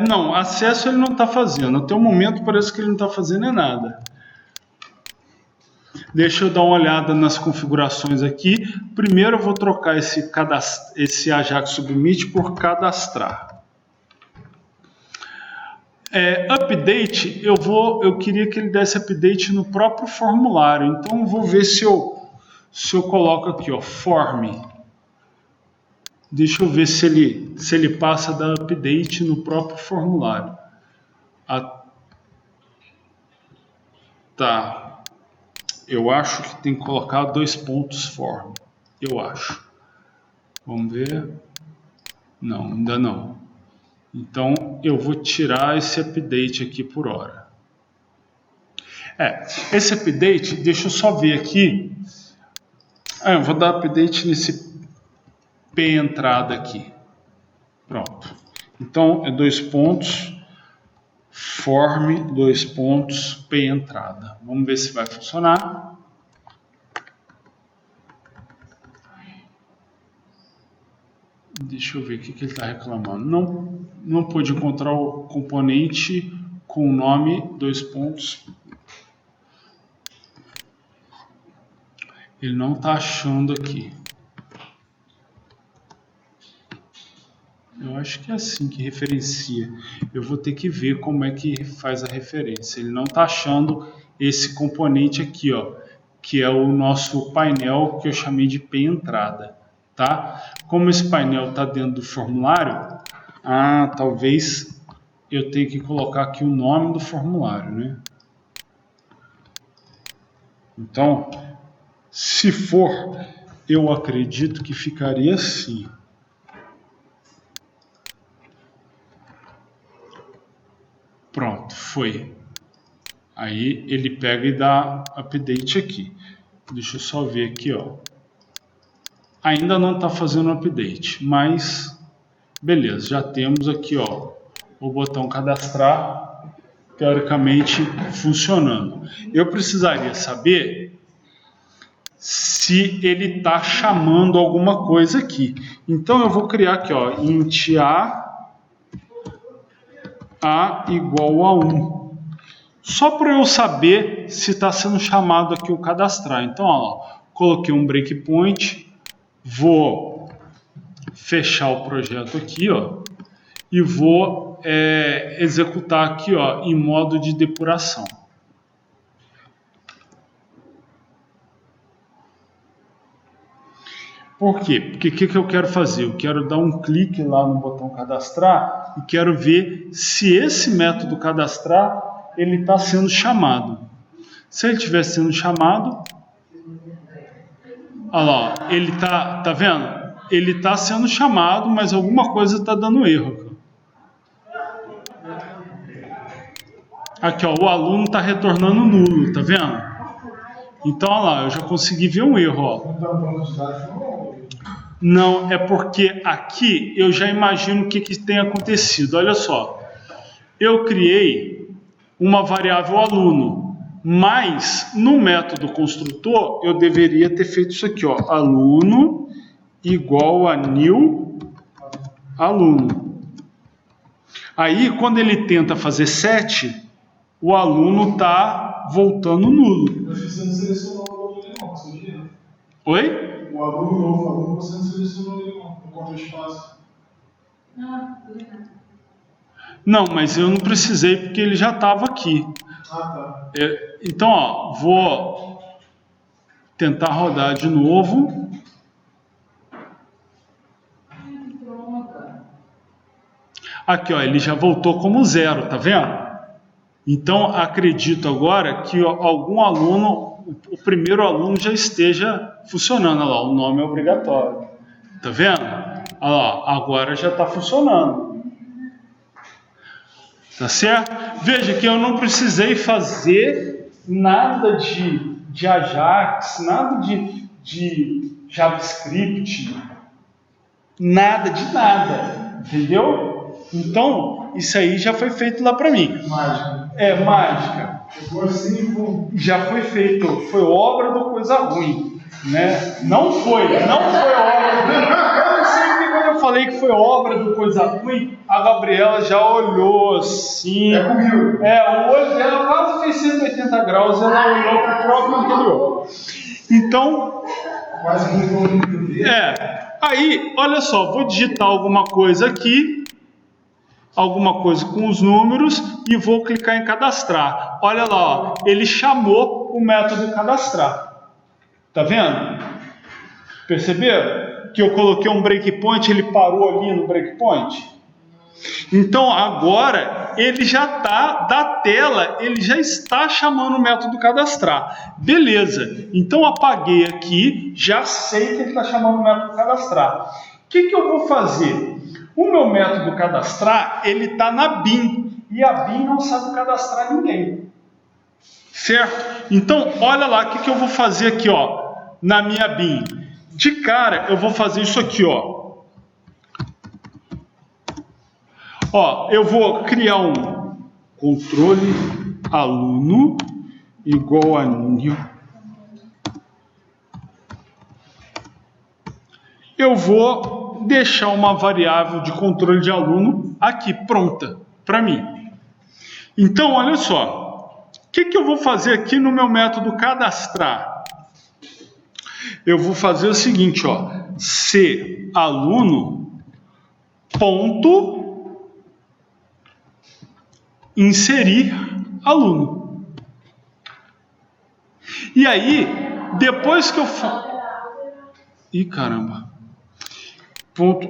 não. Acesso ele não está fazendo. Até o momento parece que ele não está fazendo nada. Deixa eu dar uma olhada nas configurações aqui. Primeiro eu vou trocar esse Ajax submit por cadastrar. Update, eu queria que ele desse update no próprio formulário. Então eu vou ver se eu coloco aqui, ó, form. Deixa eu ver se ele passa da update no próprio formulário. Tá. Eu acho que tem que colocar 2 pontos form. Eu acho. Vamos ver. Não, ainda não. Então eu vou tirar esse update aqui por hora. Esse update, deixa eu só ver aqui. Eu vou dar update nesse P entrada aqui. Pronto. Então é 2 pontos form 2 pontos P entrada. Vamos ver se vai funcionar. Deixa eu ver o que ele está reclamando. Não pôde encontrar o componente com o nome, 2 pontos. Ele não está achando aqui. Eu acho que é assim que referencia. Eu vou ter que ver como é que faz a referência. Ele não está achando esse componente aqui, ó, que é o nosso painel que eu chamei de P-entrada, tá? Como esse painel está dentro do formulário, talvez eu tenha que colocar aqui o nome do formulário, né? Então, se for, eu acredito que ficaria assim. Pronto, foi. Aí ele pega e dá update aqui. Deixa eu só ver aqui, ó. Ainda não está fazendo update, mas beleza, já temos aqui, ó, o botão cadastrar teoricamente funcionando. Eu precisaria saber se ele está chamando alguma coisa aqui. Então eu vou criar aqui, ó, int a igual a 1. Só para eu saber se está sendo chamado aqui o cadastrar. Então, ó, coloquei um breakpoint, vou fechar o projeto aqui, ó, e vou executar aqui, ó, em modo de depuração. Por quê? Porque o que eu quero fazer? Eu quero dar um clique lá no botão cadastrar e quero ver se esse método cadastrar ele está sendo chamado. Se ele estiver sendo chamado, olha lá, ele tá vendo? Ele está sendo chamado, mas alguma coisa está dando erro. Aqui, ó, o aluno está retornando nulo, tá vendo? Então, olha lá, eu já consegui ver um erro, ó. Não, é porque aqui eu já imagino o que tem acontecido. Olha só, eu criei uma variável aluno, mas no método construtor eu deveria ter feito isso aqui, ó, aluno igual a new aluno. Aí quando ele tenta fazer set, o aluno está voltando nulo. Mas você não selecionou o aluno não, sabia? Oi? O aluno novo aluno você não selecionou ele não, por conta do espaço. Não, mas eu não precisei porque ele já estava aqui. Tá. Então, ó, vou tentar rodar de novo. Aqui, ó, ele já voltou como 0, tá vendo? Então, acredito agora que algum aluno, o primeiro aluno já esteja funcionando. Olha lá, o nome é obrigatório. Tá vendo? Olha lá, agora já está funcionando. Tá certo? Veja que eu não precisei fazer nada de Ajax, nada de JavaScript, nada de nada, entendeu? Então, isso aí já foi feito lá para mim. Mágica. É mágica. Assim, já foi feito, foi obra do coisa ruim, né? Não foi obra do... Eu sei que quando eu falei que foi obra do coisa ruim, a Gabriela já olhou assim. É comigo. O olho dela quase fez 180 graus, ela olhou para o próprio interior. Então, quase que aí, olha só, vou digitar alguma coisa aqui, alguma coisa com os números e vou clicar em cadastrar. Olha lá, ó, ele chamou o método cadastrar. Tá vendo? Perceberam? Que eu coloquei um breakpoint, ele parou ali no breakpoint. Então agora ele já está da tela, ele já está chamando o método cadastrar. Beleza, então apaguei aqui, já sei que ele está chamando o método cadastrar. O que eu vou fazer? O meu método cadastrar, ele está na BIM, e a BIM não sabe cadastrar ninguém. Certo? Então olha lá, o que eu vou fazer aqui, ó, na minha BIM. De cara eu vou fazer isso aqui, ó. Ó, eu vou criar um controle aluno igual a new. Eu vou deixar uma variável de controle de aluno aqui pronta para mim. Então, olha só, o que eu vou fazer aqui no meu método cadastrar? Eu vou fazer o seguinte, ó, se aluno ponto inserir aluno. E aí, depois que eu caramba. Ponto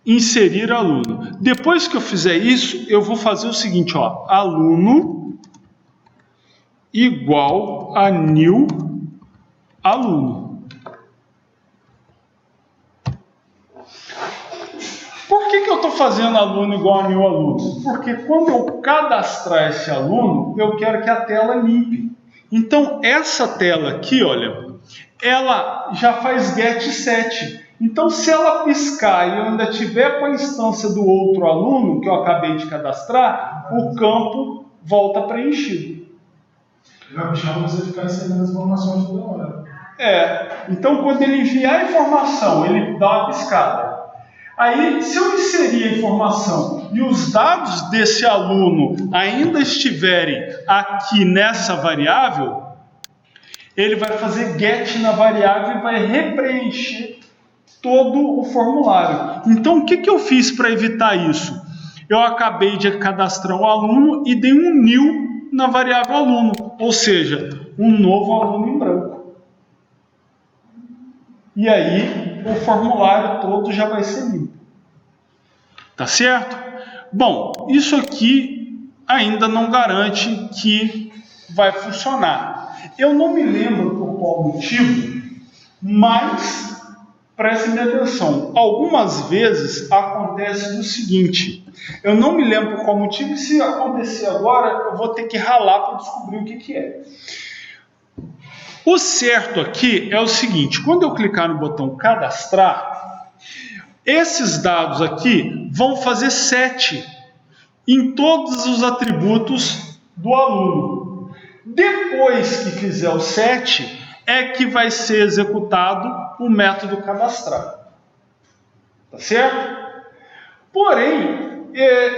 inserir aluno. Depois que eu fizer isso, eu vou fazer o seguinte, ó, aluno igual a new aluno. Por que eu estou fazendo aluno igual a new aluno? Porque quando eu cadastrar esse aluno, eu quero que a tela limpe. Então, essa tela aqui, olha, ela já faz get set. Então, se ela piscar e eu ainda tiver com a instância do outro aluno, que eu acabei de cadastrar, o campo volta preenchido. Vai puxar para você ficar recebendo as informações toda hora. Então quando ele enviar a informação, ele dá uma piscada. Aí, se eu inserir a informação e os dados desse aluno ainda estiverem aqui nessa variável, ele vai fazer get na variável e vai repreencher todo o formulário. Então, o que eu fiz para evitar isso? Eu acabei de cadastrar o aluno e dei um new na variável aluno, ou seja, um novo aluno em branco. E aí, o formulário todo já vai ser limpo. Tá certo? Bom, isso aqui ainda não garante que vai funcionar. Eu não me lembro por qual motivo, mas prestem atenção. Algumas vezes acontece o seguinte, eu não me lembro por qual motivo, e se acontecer agora, eu vou ter que ralar para descobrir o que é. O certo aqui é o seguinte, quando eu clicar no botão cadastrar, esses dados aqui vão fazer set em todos os atributos do aluno. Depois que fizer o set, é que vai ser executado o método cadastrar. Tá certo? Porém,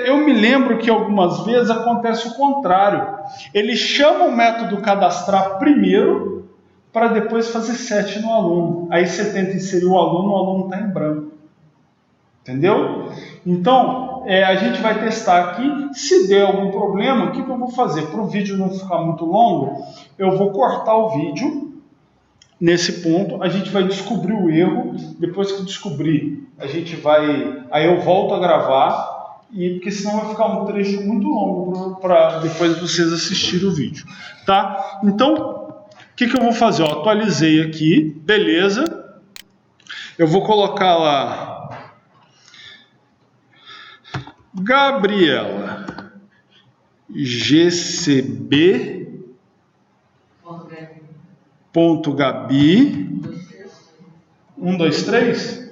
eu me lembro que algumas vezes acontece o contrário. Ele chama o método cadastrar primeiro, para depois fazer set no aluno. Aí você tenta inserir o aluno está em branco. Entendeu? Então, a gente vai testar aqui. Se der algum problema, o que eu vou fazer? Para o vídeo não ficar muito longo, eu vou cortar o vídeo. Nesse ponto, a gente vai descobrir o erro. Depois que descobrir, aí eu volto a gravar, porque senão vai ficar um trecho muito longo para depois vocês assistirem o vídeo. Tá? Então, o que eu vou fazer? Eu atualizei aqui, beleza. Eu vou colocar lá Gabriela gcb.gabi 123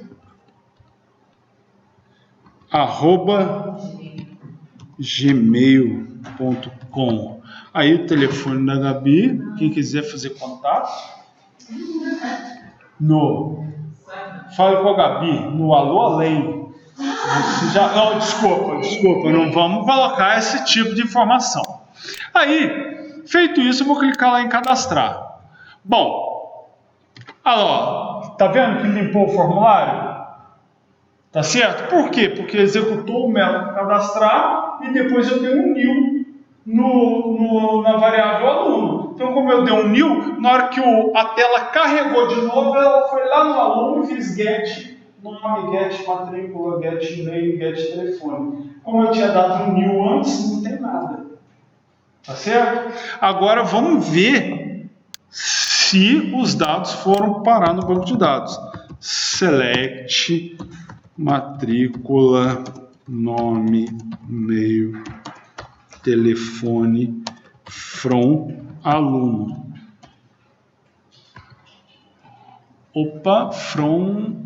@gmail.com. Aí o telefone da Gabi, quem quiser fazer contato, fale com a Gabi, no Alô Além. Desculpa, não vamos colocar esse tipo de informação. Aí, feito isso, eu vou clicar lá em cadastrar. Bom, tá vendo que limpou o formulário? Tá certo? Por quê? Porque executou o método cadastrar e depois eu dei um new na variável aluno. Então, como eu dei um new, na hora que a tela carregou de novo, ela foi lá no aluno e fiz get nome, get matrícula, get e-mail, get telefone. Como eu tinha dado um new antes, não tem nada. Tá certo? Agora vamos ver se os dados foram parar no banco de dados. Select matrícula, nome, e-mail, telefone from aluno. From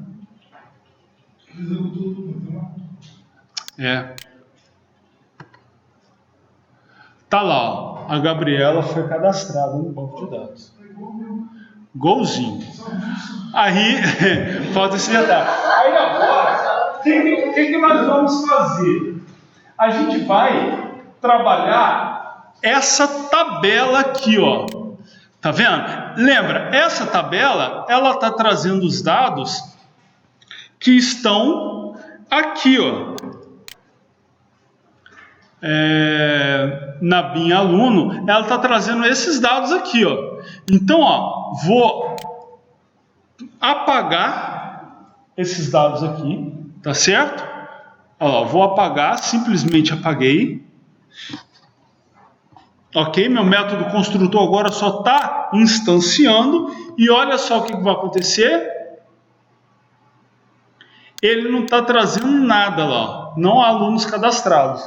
tá lá, ó. A Gabriela foi cadastrada no banco de dados. Golzinho. Aí, falta esse detalhe. Aí agora que nós vamos fazer? A gente vai trabalhar essa tabela aqui, ó. Tá vendo? Lembra, essa tabela, ela está trazendo os dados que estão aqui, ó. Na BIM Aluno, ela está trazendo esses dados aqui, ó. Então, ó, vou apagar esses dados aqui, tá certo? Ó, vou apagar, simplesmente apaguei. Ok? Meu método construtor agora só está instanciando. E olha só o que vai acontecer. Ele não está trazendo nada lá, ó. Não há alunos cadastrados.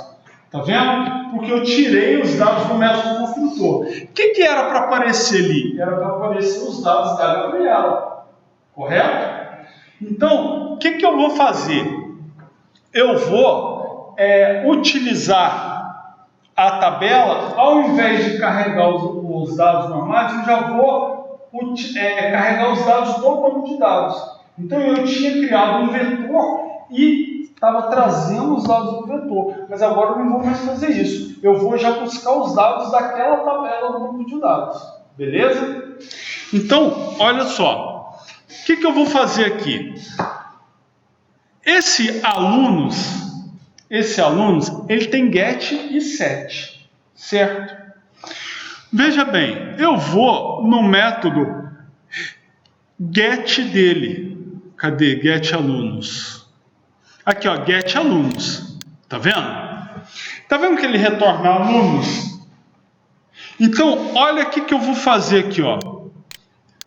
Tá vendo? Porque eu tirei os dados do método construtor. O que era para aparecer ali? Era para aparecer os dados da Gabriela. Correto? Então, o que eu vou fazer? Eu vou utilizar a tabela, ao invés de carregar os dados normais, eu já vou carregar os dados do banco de dados. Então eu tinha criado um vetor e estava trazendo os dados do vetor, mas agora eu não vou mais fazer isso. Eu vou já buscar os dados daquela tabela do banco de dados, beleza? Então, olha só, o que eu vou fazer aqui? Esse alunos, ele tem get e set, certo? Veja bem, eu vou no método get dele. Cadê? Get alunos. Aqui, ó, get alunos. Tá vendo? Tá vendo que ele retorna alunos? Então, olha o que eu vou fazer aqui, ó.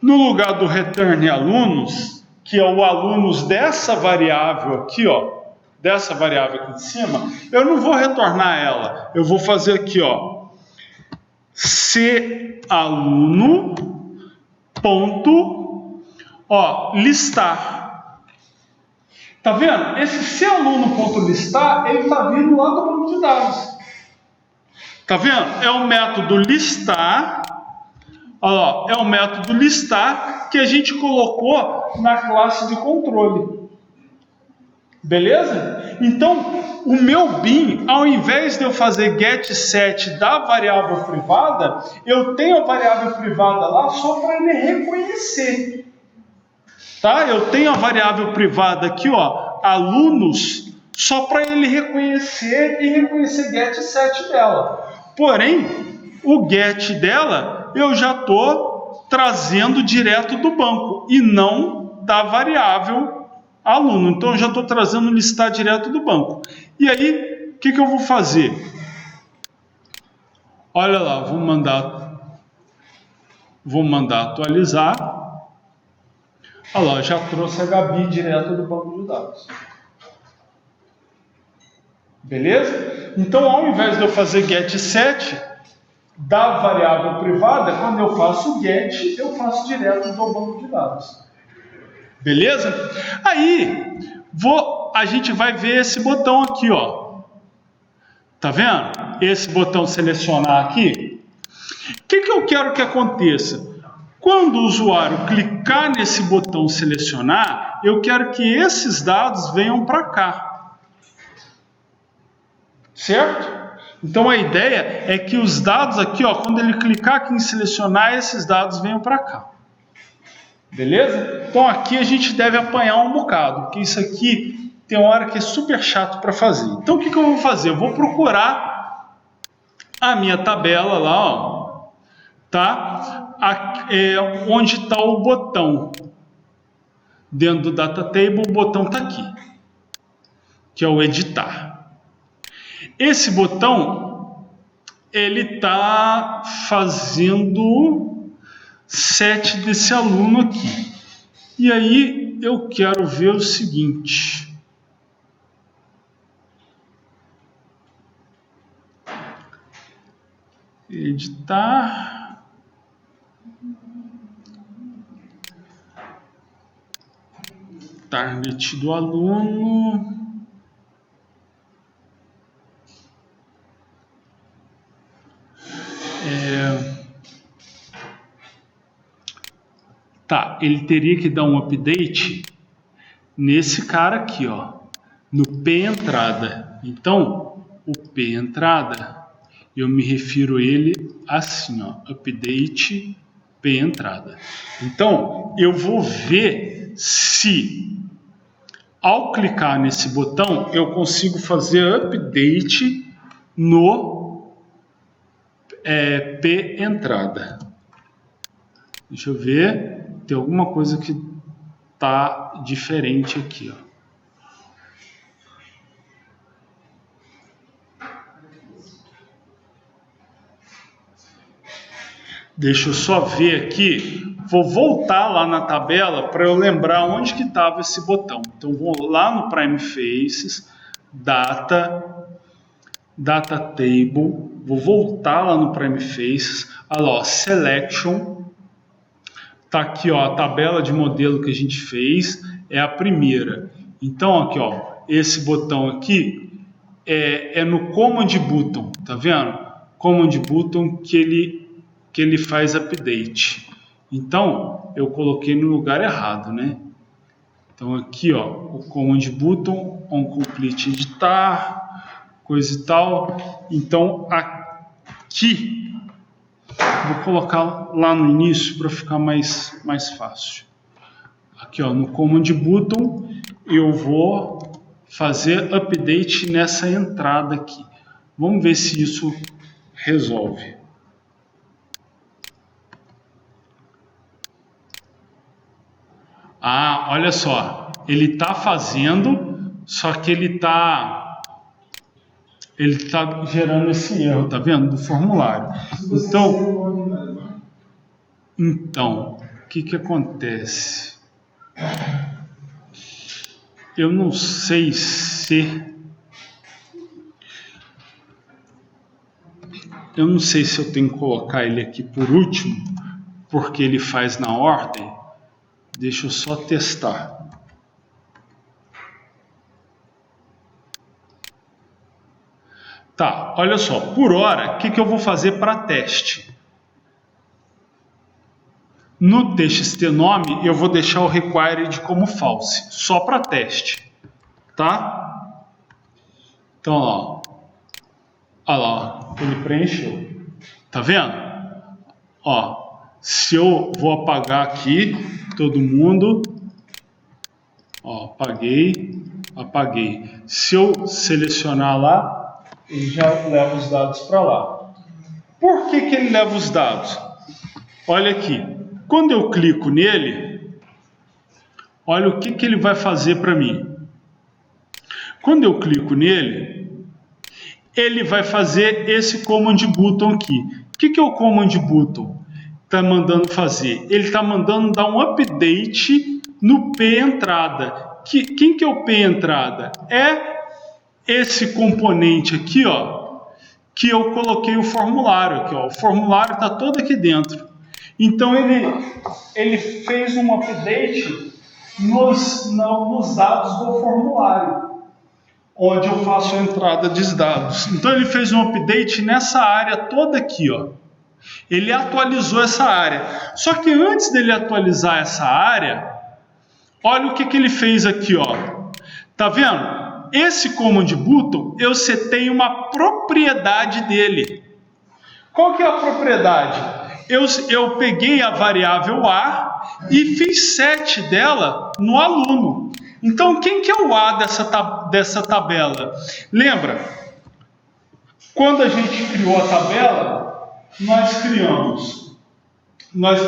No lugar do return alunos, que é o alunos dessa variável aqui, ó, dessa variável aqui de cima, eu não vou retornar ela. Eu vou fazer aqui, ó, se aluno ponto, ó, listar. Tá vendo? Esse se aluno ponto listar, ele tá vindo lá do banco de dados. Tá vendo? É o método listar. Ó, é o método listar que a gente colocou na classe de controle. Beleza? Então, o meu BIM, ao invés de eu fazer get set da variável privada, eu tenho a variável privada lá só para ele reconhecer. Tá? Eu tenho a variável privada aqui, ó, alunos, só para ele reconhecer e reconhecer get set dela. Porém, o get dela eu já estou trazendo direto do banco e não da variável aluno. Então eu já estou trazendo listar direto do banco. E aí, o que eu vou fazer? Olha lá, vou mandar atualizar. Olha lá, já trouxe a Gabi direto do banco de dados. Beleza? Então, ao invés de eu fazer get set da variável privada, quando eu faço get, eu faço direto do banco de dados. Beleza? Aí, a gente vai ver esse botão aqui, ó. Tá vendo? Esse botão selecionar aqui. O que eu quero que aconteça? Quando o usuário clicar nesse botão selecionar, eu quero que esses dados venham para cá. Certo? Então a ideia é que os dados aqui, ó, quando ele clicar aqui em selecionar, esses dados venham para cá. Beleza? Então aqui a gente deve apanhar um bocado, porque isso aqui tem uma hora que é super chato para fazer. Então o que eu vou fazer? Eu vou procurar a minha tabela lá, ó, tá? Onde está o botão. Dentro do Data Table, o botão está aqui, que é o editar. Esse botão, ele está fazendo set desse aluno aqui. E aí eu quero ver o seguinte. Editar. Target do aluno. Tá, ele teria que dar um update nesse cara aqui, ó. no P entrada. Então, o P entrada, eu me refiro a ele assim, ó, update P entrada. Então, eu vou ver se, ao clicar nesse botão, eu consigo fazer update no P entrada. Deixa eu ver, tem alguma coisa que tá diferente aqui, ó. Deixa eu só ver aqui, vou voltar lá na tabela para eu lembrar onde que estava esse botão. Então vou lá no Prime Faces, Data Table, vou voltar lá no Prime Faces, olha lá, ó, Selection, tá aqui, ó, a tabela de modelo que a gente fez é a primeira. Então aqui, ó, esse botão aqui é no Command Button, tá vendo? Command Button que ele faz update. Então, eu coloquei no lugar errado, né? Então, aqui, ó, o Command Button, on complete editar, coisa e tal. Então, aqui, vou colocar lá no início para ficar mais fácil. Aqui, ó, no Command Button, eu vou fazer update nessa entrada aqui. Vamos ver se isso resolve. Ah, olha só, ele está fazendo, só que ele tá gerando esse erro, tá vendo? Do formulário. Então, o que acontece? Eu não sei se eu tenho que colocar ele aqui por último, porque ele faz na ordem. Deixa eu só testar. Tá, olha só, por hora, o que eu vou fazer para teste? No TXT nome, eu vou deixar o required como false, só para teste, tá? Então, ó, olha lá, ele preencheu, tá vendo? Ó, se eu vou apagar aqui, todo mundo, ó, apaguei. Se eu selecionar lá, ele já leva os dados para lá. Por que ele leva os dados? Olha aqui, quando eu clico nele, olha o que ele vai fazer para mim. Quando eu clico nele, ele vai fazer esse Command Button aqui. O que é o Command Button? Está mandando fazer? Ele está mandando dar um update no P entrada. Quem que é o P entrada? É esse componente aqui, ó, que eu coloquei o formulário aqui, ó. O formulário está todo aqui dentro. Então ele fez um update nos dados do formulário, onde eu faço a entrada dos dados. Então ele fez um update nessa área toda aqui, ó. Ele atualizou essa área. Só que antes dele atualizar essa área, olha o que ele fez aqui, ó. Tá vendo? Esse Command Button, eu setei uma propriedade dele. Qual que é a propriedade? Eu peguei a variável A e fiz set dela no aluno. Então, quem que é o A dessa tabela? Lembra? Quando a gente criou a tabela, nós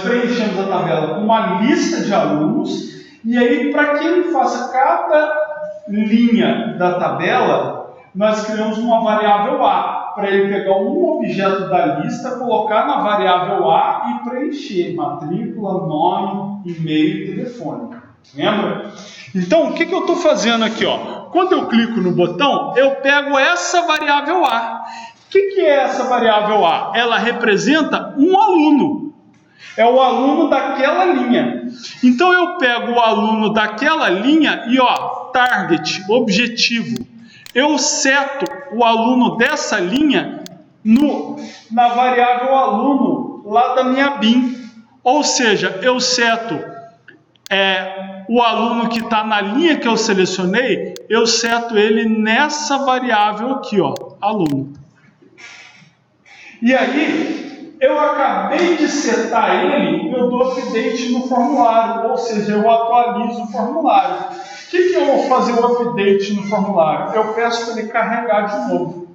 preenchemos a tabela com uma lista de alunos, e aí, para que ele faça cada linha da tabela, nós criamos uma variável A, para ele pegar um objeto da lista, colocar na variável A e preencher matrícula, nome, e-mail e telefone. Lembra? Então, o que eu estou fazendo aqui? Ó? Quando eu clico no botão, eu pego essa variável A. O que é essa variável A? Ela representa um aluno. É o aluno daquela linha. Então eu pego o aluno daquela linha e, ó, target, objetivo. Eu seto o aluno dessa linha na variável aluno lá da minha BIM. Ou seja, eu seto o aluno que está na linha que eu selecionei, eu seto ele nessa variável aqui, ó, aluno. E aí, eu acabei de setar ele, eu dou update no formulário, ou seja, eu atualizo o formulário. O que eu vou fazer o update no formulário? Eu peço para ele carregar de novo.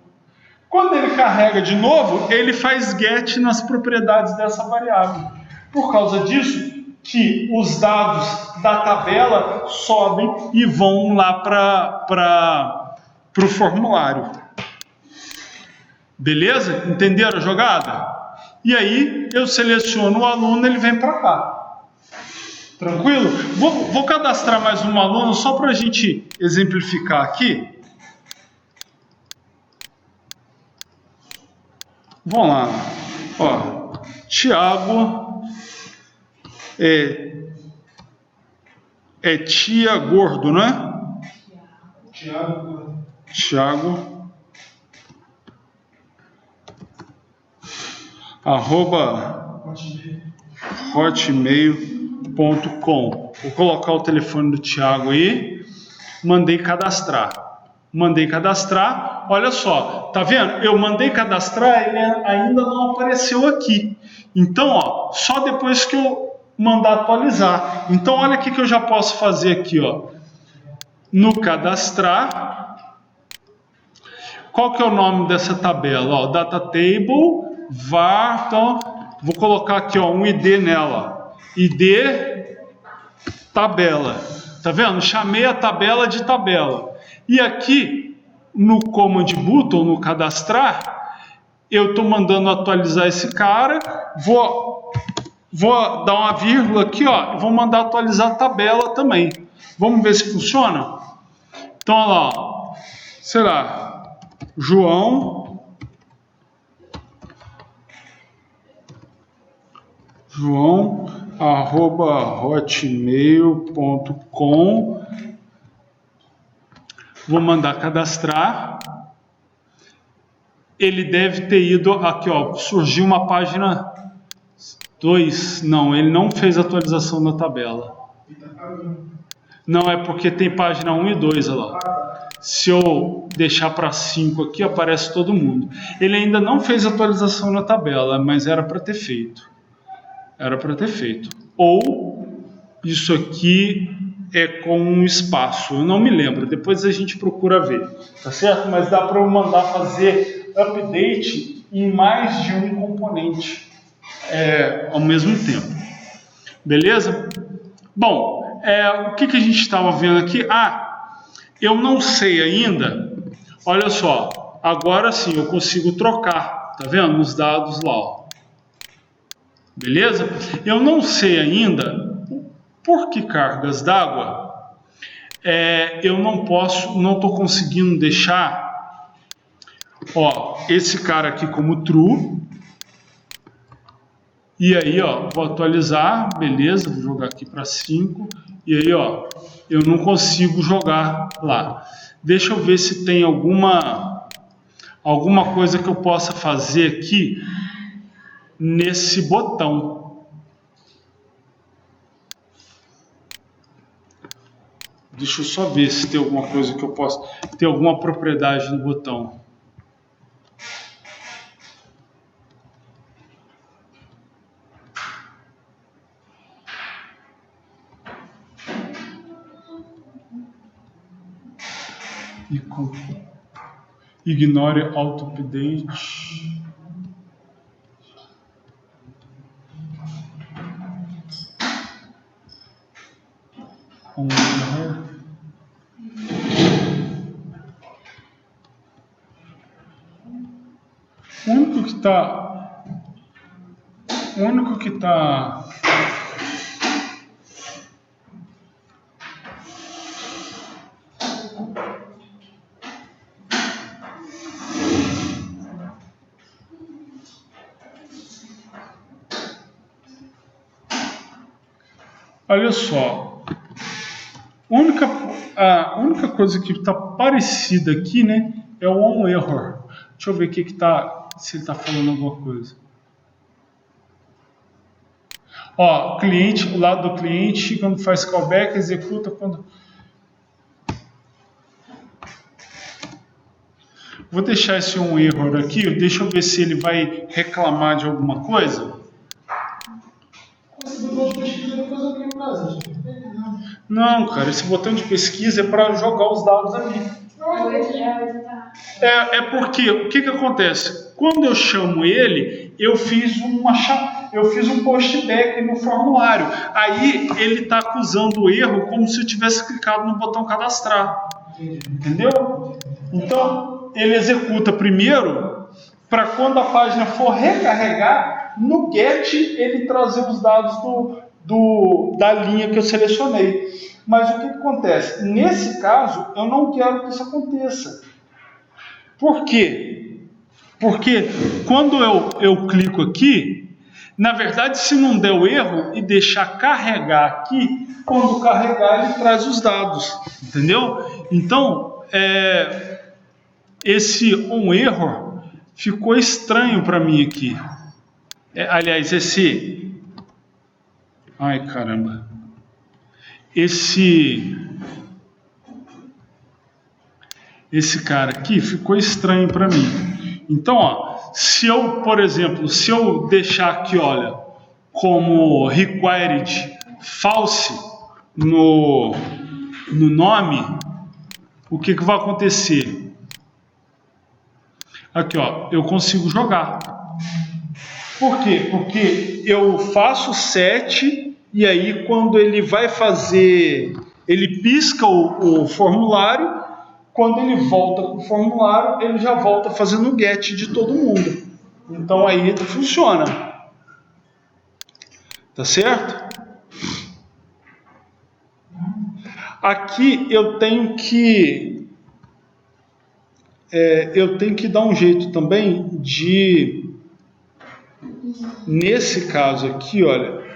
Quando ele carrega de novo, ele faz get nas propriedades dessa variável. Por causa disso, que os dados da tabela sobem e vão lá para o formulário. Beleza? Entenderam a jogada? E aí eu seleciono o aluno, ele vem para cá. Tranquilo? Vou cadastrar mais um aluno só para a gente exemplificar aqui. Vamos lá. Ó, Tiago é Tia Gordo, né? Tiago. @ hotmail.com. Vou colocar o telefone do Tiago aí. Mandei cadastrar. Olha só, tá vendo? Eu mandei cadastrar, ele ainda não apareceu aqui. Então, ó, só depois que eu mandar atualizar. Então, olha o que eu já posso fazer aqui, ó. No cadastrar, qual que é o nome dessa tabela? Ó, data table, var, então, vou colocar aqui, ó, um ID nela. ID tabela. Tá vendo? Chamei a tabela de tabela. E aqui, no Command Button, no cadastrar, eu estou mandando atualizar esse cara, vou dar uma vírgula aqui, ó, vou mandar atualizar a tabela também. Vamos ver se funciona? Então, olha lá, ó, sei lá, João, @hotmail.com. Vou mandar cadastrar. Ele deve ter ido aqui, ó, surgiu uma página 2. Não, ele não fez atualização da tabela. Não, é porque tem página 1 e 2, olha lá. Se eu deixar para 5 aqui, aparece todo mundo. Ele ainda não fez atualização na tabela, mas era para ter feito. Ou isso aqui é com um espaço, eu não me lembro, depois a gente procura ver, tá certo? Mas dá para eu mandar fazer update em mais de um componente ao mesmo tempo, beleza? Bom, o que a gente estava vendo aqui? Eu não sei ainda, olha só, agora sim eu consigo trocar, tá vendo? Os dados lá, ó. Beleza? Eu não sei ainda por que cargas d'água eu não estou conseguindo deixar, ó, esse cara aqui como true. E aí, ó, vou atualizar, beleza, vou jogar aqui para 5. E aí, ó, eu não consigo jogar lá. Deixa eu ver se tem alguma coisa que eu possa fazer aqui nesse botão. Deixa eu só ver se tem alguma coisa que eu possa... Tem alguma propriedade no botão. Ignore auto-update. O único que está olha só, a única coisa que está parecida aqui, né, é o onError. Deixa eu ver aqui se ele está falando alguma coisa. Ó, cliente, o lado do cliente, quando faz callback, executa quando... Vou deixar esse um erro aqui, deixa eu ver se ele vai reclamar de alguma coisa. Esse botão de pesquisa vai fazer o que em casa? Não, cara, esse botão de pesquisa é para jogar os dados ali. É porque, o que acontece? Quando eu chamo ele, eu fiz um postback no formulário. Aí ele está acusando o erro como se eu tivesse clicado no botão cadastrar. Entendeu? Então, ele executa primeiro para quando a página for recarregar, no get ele trazer os dados da linha que eu selecionei. Mas o que acontece? Nesse caso, eu não quero que isso aconteça. Por quê? Porque quando eu clico aqui, na verdade, se não der o erro e deixar carregar aqui, quando carregar ele traz os dados, entendeu? Então, esse on error ficou estranho para mim aqui. Aliás, ai caramba, esse cara aqui ficou estranho para mim. Então, ó, se eu, por exemplo, se eu deixar aqui, olha, como required false no nome, o que vai acontecer? Aqui, ó, eu consigo jogar. Por quê? Porque eu faço set e aí quando ele vai fazer, ele pisca o formulário. Quando ele volta para o formulário, ele já volta fazendo o get de todo mundo. Então aí funciona. Tá certo? Aqui eu tenho que dar um jeito também de, nesse caso aqui, olha,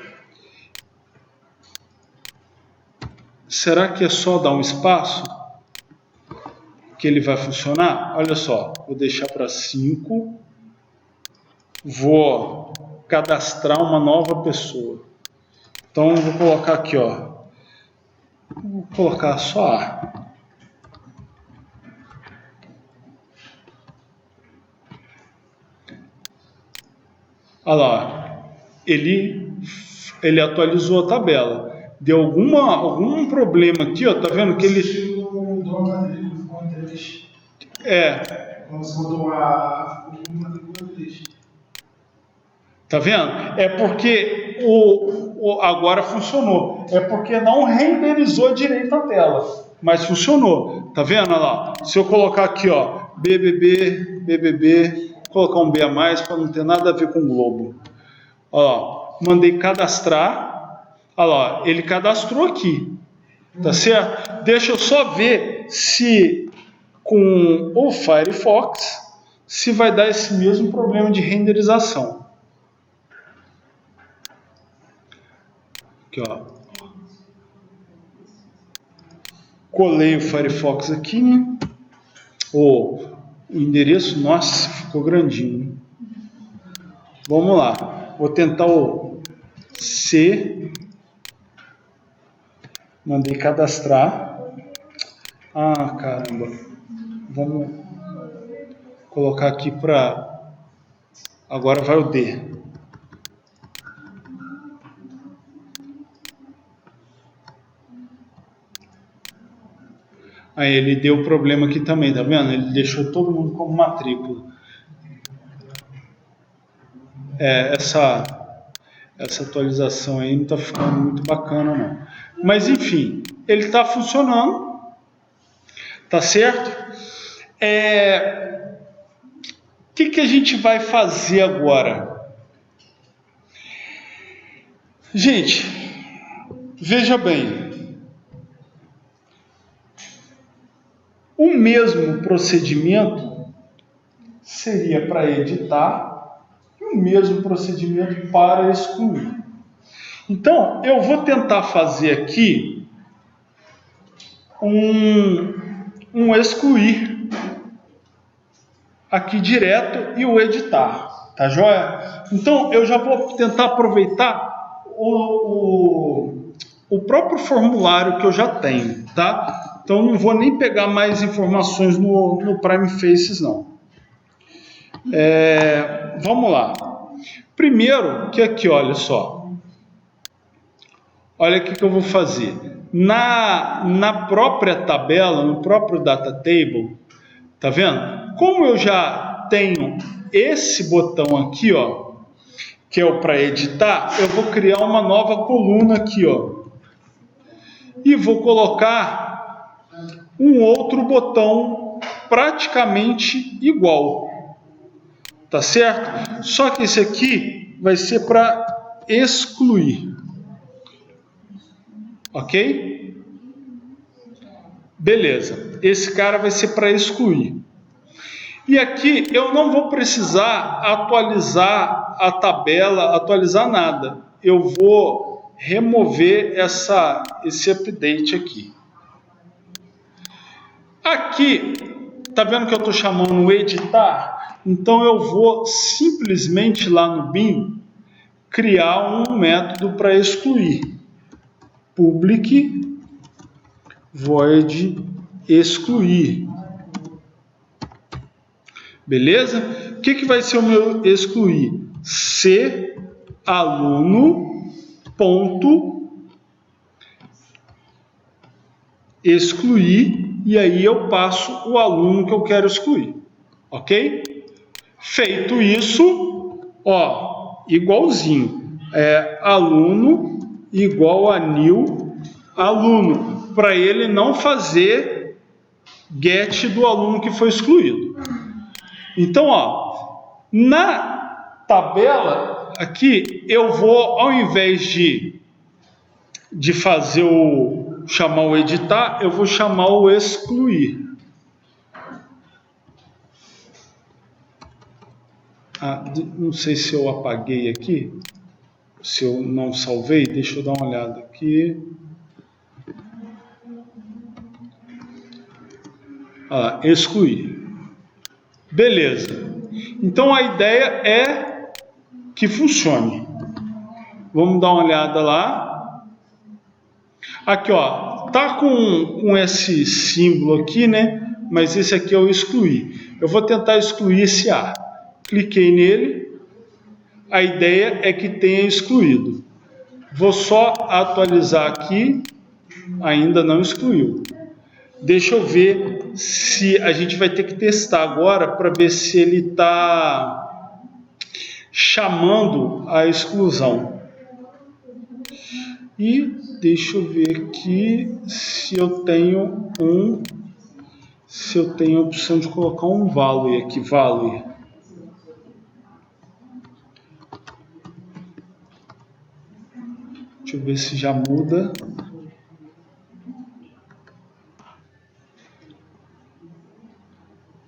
será que é só dar um espaço que ele vai funcionar? Olha só, vou deixar para 5, vou cadastrar uma nova pessoa. Então eu vou colocar aqui, ó, vou colocar só A. Olha lá, ele atualizou a tabela. Deu algum problema aqui, ó, tá vendo que ele... Quando você botou a matrícula 3. Tá vendo? É porque agora funcionou. É porque não renderizou direito a tela. Mas funcionou. Tá vendo? Olha lá. Se eu colocar aqui, ó, BBB, colocar um B a mais para não ter nada a ver com o Globo. Ó, mandei cadastrar. Olha lá, ele cadastrou aqui. Tá certo? Deixa eu só ver se com o Firefox se vai dar esse mesmo problema de renderização. Aqui, ó. Colei o Firefox aqui, né? O endereço, nossa, ficou grandinho. Vamos lá. Vou tentar o C. Mandei cadastrar. Ah, caramba. Vamos colocar aqui para... Agora vai o D. Aí ele deu problema aqui também, tá vendo? Ele deixou todo mundo como matrícula. Essa atualização aí não tá ficando muito bacana, não. Mas enfim, ele tá funcionando. Tá certo? O que a gente vai fazer agora? Gente, veja bem. O mesmo procedimento seria para editar e o mesmo procedimento para excluir. Então, eu vou tentar fazer aqui um excluir aqui direto e o editar, tá joia? Então, eu já vou tentar aproveitar o próprio formulário que eu já tenho, tá? Então não vou nem pegar mais informações no Prime Faces, não. Vamos lá. Primeiro, que aqui, olha só. Olha o que eu vou fazer. Na própria tabela, no próprio data table, tá vendo? Como eu já tenho esse botão aqui, ó, que é o para editar, eu vou criar uma nova coluna aqui, ó. E vou colocar um outro botão praticamente igual. Tá certo? Só que esse aqui vai ser para excluir. Ok? Beleza. Esse cara vai ser para excluir. E aqui eu não vou precisar atualizar a tabela, atualizar nada. Eu vou remover esse update aqui. Aqui, tá vendo que eu estou chamando editar? Então eu vou simplesmente lá no bin criar um método para excluir. Public void excluir. Beleza? O que vai ser o meu excluir? Se aluno ponto excluir, e aí eu passo o aluno que eu quero excluir. Ok? Feito isso, ó, igualzinho. Aluno igual a new aluno, para ele não fazer get do aluno que foi excluído. Então, ó, na tabela aqui eu vou, ao invés de fazer chamar o editar, eu vou chamar o excluir. Não sei se eu apaguei aqui, se eu não salvei, deixa eu dar uma olhada aqui. Excluir. Beleza. Então a ideia é que funcione. Vamos dar uma olhada lá. Aqui, ó, tá com esse símbolo aqui, né? Mas esse aqui é o excluir. Eu vou tentar excluir esse A. Cliquei nele. A ideia é que tenha excluído. Vou só atualizar aqui. Ainda não excluiu. Deixa eu ver se a gente vai ter que testar agora para ver se ele está chamando a exclusão. E deixa eu ver aqui se eu tenho a opção de colocar um value aqui, value. Deixa eu ver se já muda.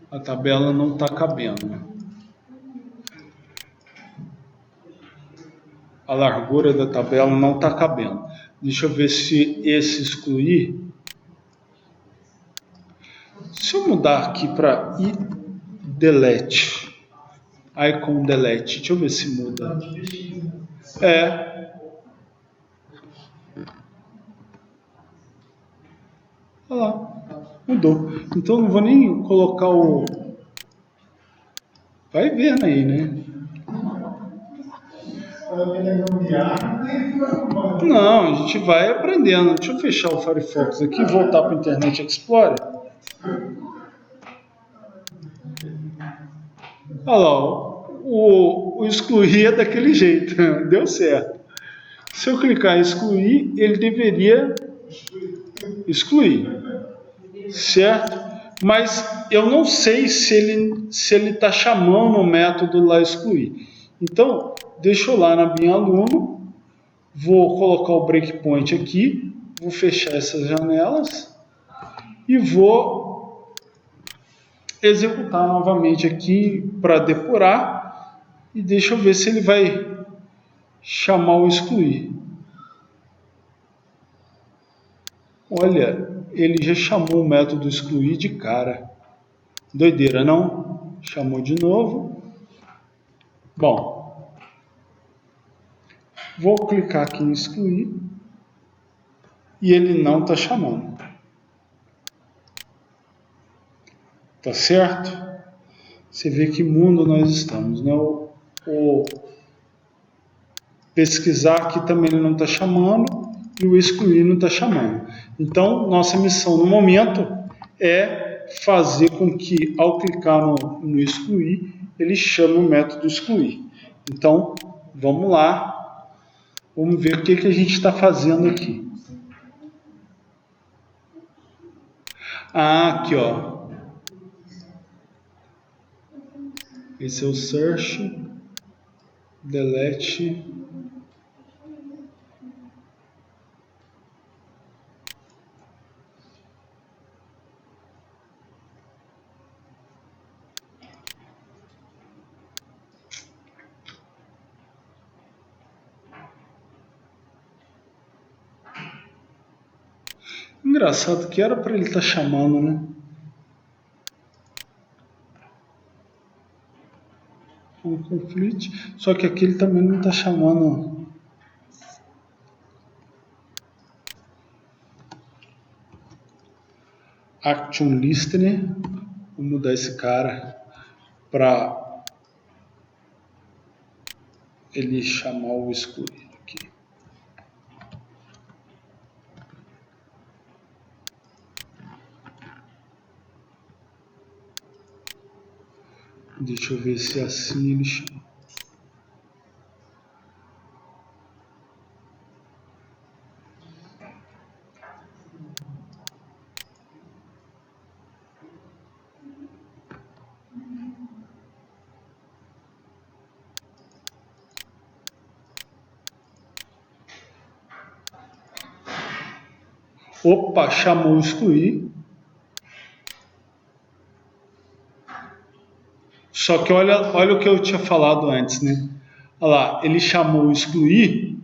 A tabela não está cabendo. A largura da tabela não está cabendo. Deixa eu ver se esse excluir. Se eu mudar aqui para delete, icon delete, deixa eu ver se muda. Olha lá, mudou. Então não vou nem colocar o... Vai vendo aí, né? Não, a gente vai aprendendo. Deixa eu fechar o Firefox aqui e voltar para o Internet Explorer. Olha lá, o excluir é daquele jeito. Deu certo. Se eu clicar em excluir, ele deveria excluir. Certo? Mas eu não sei se ele está chamando o método lá excluir. Então, deixa eu lá na bin aluno, vou colocar o breakpoint aqui, vou fechar essas janelas e vou executar novamente aqui para depurar e deixa eu ver se ele vai chamar o excluir. Olha, ele já chamou o método excluir de cara. Doideira, não? Chamou de novo. Bom, Vou clicar aqui em excluir e ele não está chamando. Tá certo? Você vê que mundo nós estamos, né? O pesquisar aqui também ele não está chamando e o excluir não está chamando. Então, nossa missão no momento é fazer com que, ao clicar no excluir, ele chame o método excluir. Então, vamos lá, vamos ver o que a gente está fazendo aqui. Aqui, ó. Esse é o search, delete. Engraçado que era para ele estar chamando, né? Um conflito. Só que aqui ele também não está chamando. Action Listener. Vou mudar esse cara para ele chamar o excluir aqui. Deixa eu ver se assim ele chama. Opa, chamou o excluir. Só que olha o que eu tinha falado antes, né? Olha lá, ele chamou o excluir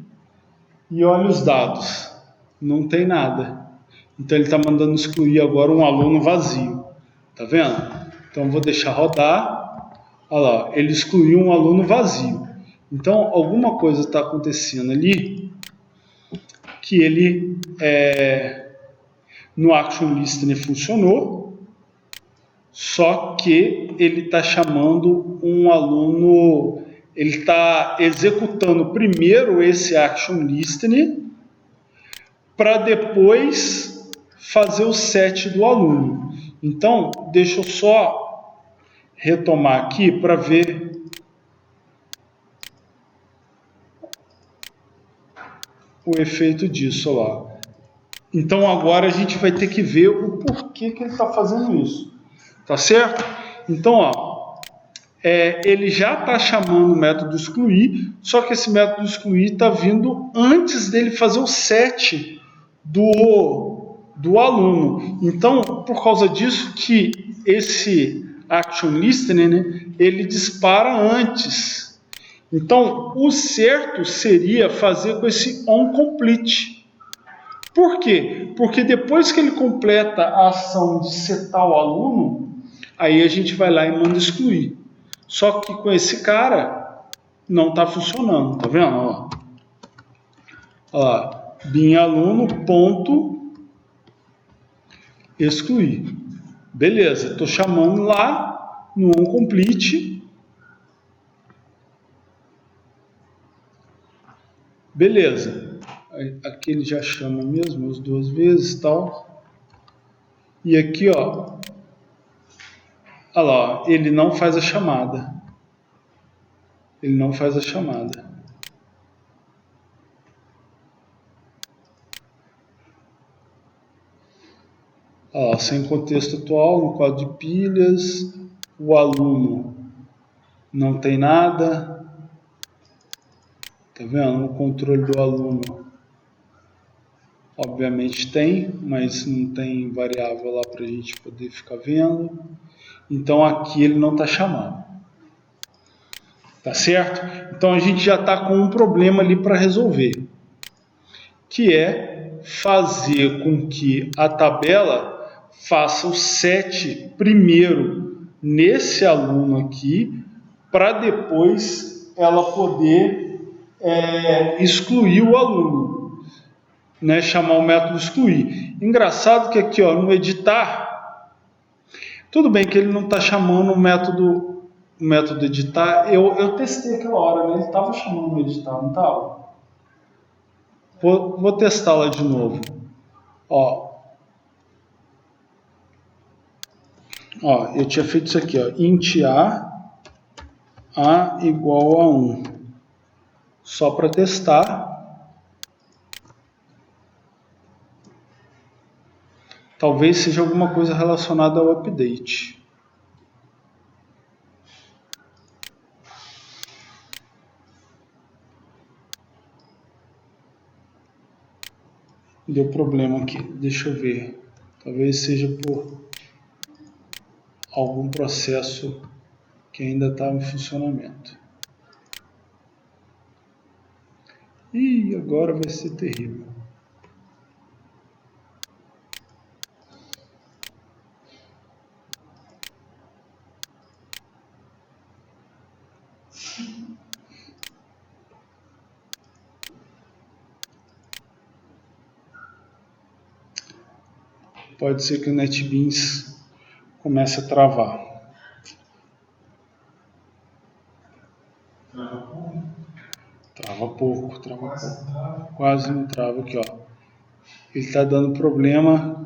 e olha os dados. Não tem nada. Então ele está mandando excluir agora um aluno vazio. Tá vendo? Então eu vou deixar rodar. Olha lá, ele excluiu um aluno vazio. Então alguma coisa está acontecendo ali que ele no Action Listener funcionou, só que ele está chamando um aluno, ele está executando primeiro esse Action Listener para depois fazer o set do aluno. Então, deixa eu só retomar aqui para ver o efeito disso lá. Então agora a gente vai ter que ver o porquê que ele está fazendo isso. Tá certo? Então, ó, ele já está chamando o método excluir, só que esse método excluir está vindo antes dele fazer o set do aluno. Então, por causa disso que esse Action Listener, né, ele dispara antes. Então, o certo seria fazer com esse onComplete. Por quê? Porque depois que ele completa a ação de setar o aluno, aí a gente vai lá e manda excluir. Só que com esse cara não está funcionando, tá vendo? Ó. Olha lá, bin aluno ponto excluir. Beleza, estou chamando lá no onComplete. Beleza. Aqui ele já chama mesmo as duas vezes, tal. E aqui, ó, olha lá, ele não faz a chamada. Ele não faz a chamada. Olha lá, sem contexto atual, no quadro de pilhas, o aluno não tem nada. Tá vendo? O controle do aluno obviamente tem, mas não tem variável lá para a gente poder ficar vendo. Então aqui ele não está chamando. Tá certo? Então a gente já está com um problema ali para resolver, que é fazer com que a tabela faça o set primeiro nesse aluno aqui, para depois ela poder excluir o aluno, né? Chamar o método excluir. Engraçado que aqui, ó, no editar, tudo bem que ele não está chamando o método editar. Eu testei aquela hora, né? Ele estava chamando o editar, não estava? Vou testá-la de novo. Ó, eu tinha feito isso aqui, ó, int a igual a 1, só para testar. Talvez seja alguma coisa relacionada ao update. Deu problema aqui, deixa eu ver. Talvez seja por algum processo que ainda está em funcionamento. E agora vai ser terrível. Pode ser que o NetBeans comece a travar. Trava pouco. Quase não trava aqui, ó. Ele está dando problema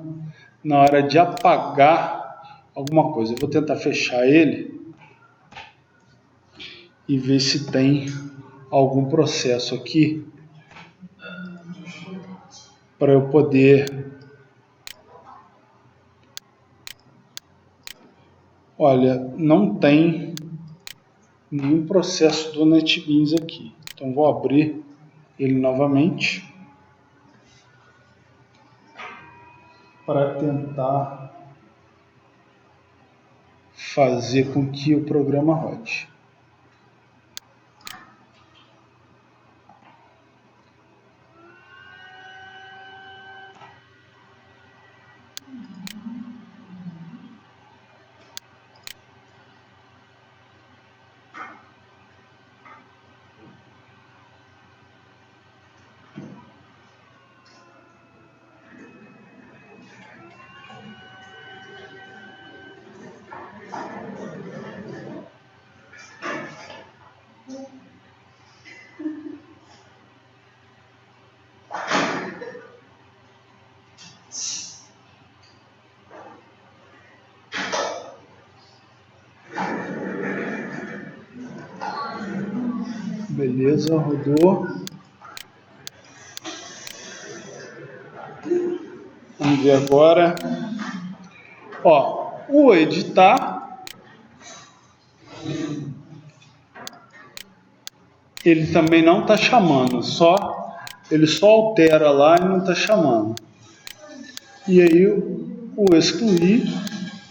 na hora de apagar alguma coisa. Eu vou tentar fechar ele e ver se tem algum processo aqui para eu poder... Olha, não tem nenhum processo do NetBeans aqui. Então vou abrir ele novamente para tentar fazer com que o programa rode. Beleza, rodou. Vamos ver agora. Ó, o editar, ele também não está chamando, ele só altera lá e não está chamando. E aí o excluir,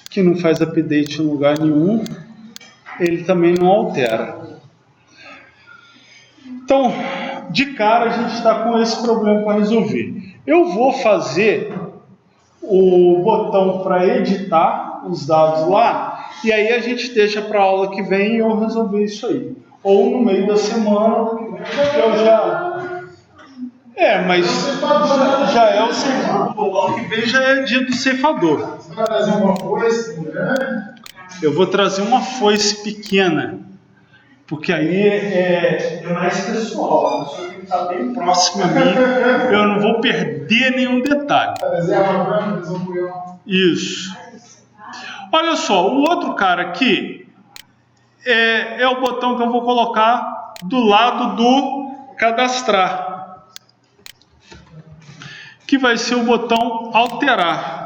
que não faz update em lugar nenhum, ele também não altera. Então, de cara a gente está com esse problema para resolver. Eu vou fazer o botão para editar os dados lá, e aí a gente deixa para a aula que vem eu resolver isso aí. Ou no meio da semana, eu já... mas já é o ceifador. O ano que vem já é dia do ceifador. Você vai trazer uma foice, né? Eu vou trazer uma foice pequena, porque aí é mais pessoal. A pessoa tem que estar bem próximo a mim. Eu não vou perder nenhum detalhe. Isso. Olha só, o outro cara aqui é o botão que eu vou colocar do lado do cadastrar, que vai ser o botão alterar.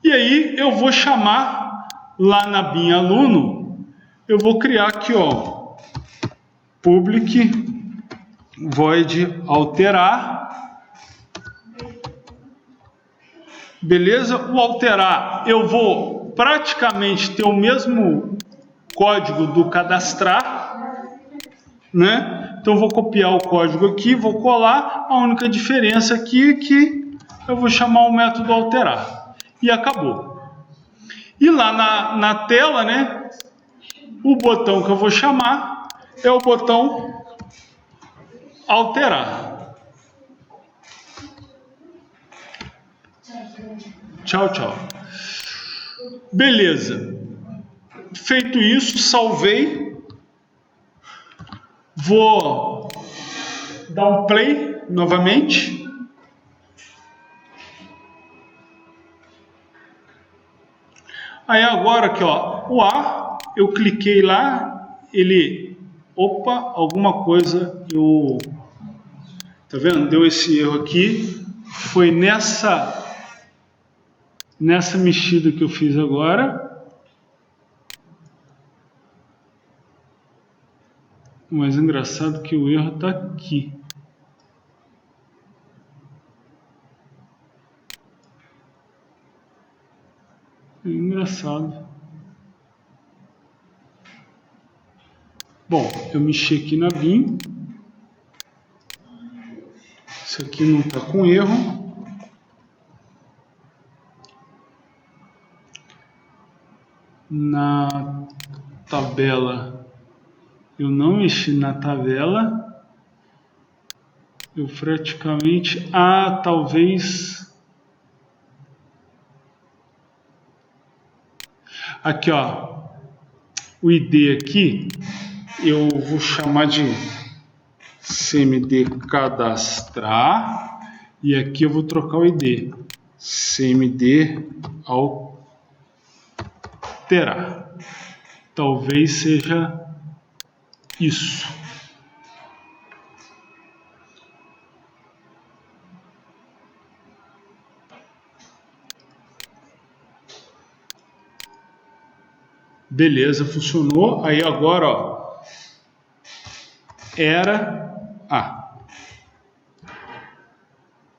E aí eu vou chamar lá na bin aluno, eu vou criar aqui, ó, public void alterar. Beleza? O alterar, eu vou praticamente ter o mesmo código do cadastrar, né? Então eu vou copiar o código aqui, vou colar. A única diferença aqui é que eu vou chamar o método alterar. E acabou. E lá na tela, né, o botão que eu vou chamar é o botão alterar. Tchau, tchau. Beleza. Feito isso, salvei. Vou dar um play novamente. Aí agora aqui, ó, o A, eu cliquei lá, ele, opa, alguma coisa, tá vendo? Deu esse erro aqui, foi nessa mexida que eu fiz agora. Mas engraçado que o erro tá aqui. Engraçado. Bom, eu mexi aqui na BIM. Isso aqui não está com erro. Na tabela, eu não mexi na tabela. Eu praticamente... talvez... Aqui, ó. O ID aqui, eu vou chamar de CMD cadastrar. E aqui eu vou trocar o ID. CMD alterar. Talvez seja isso. Beleza, funcionou. Aí agora, ó,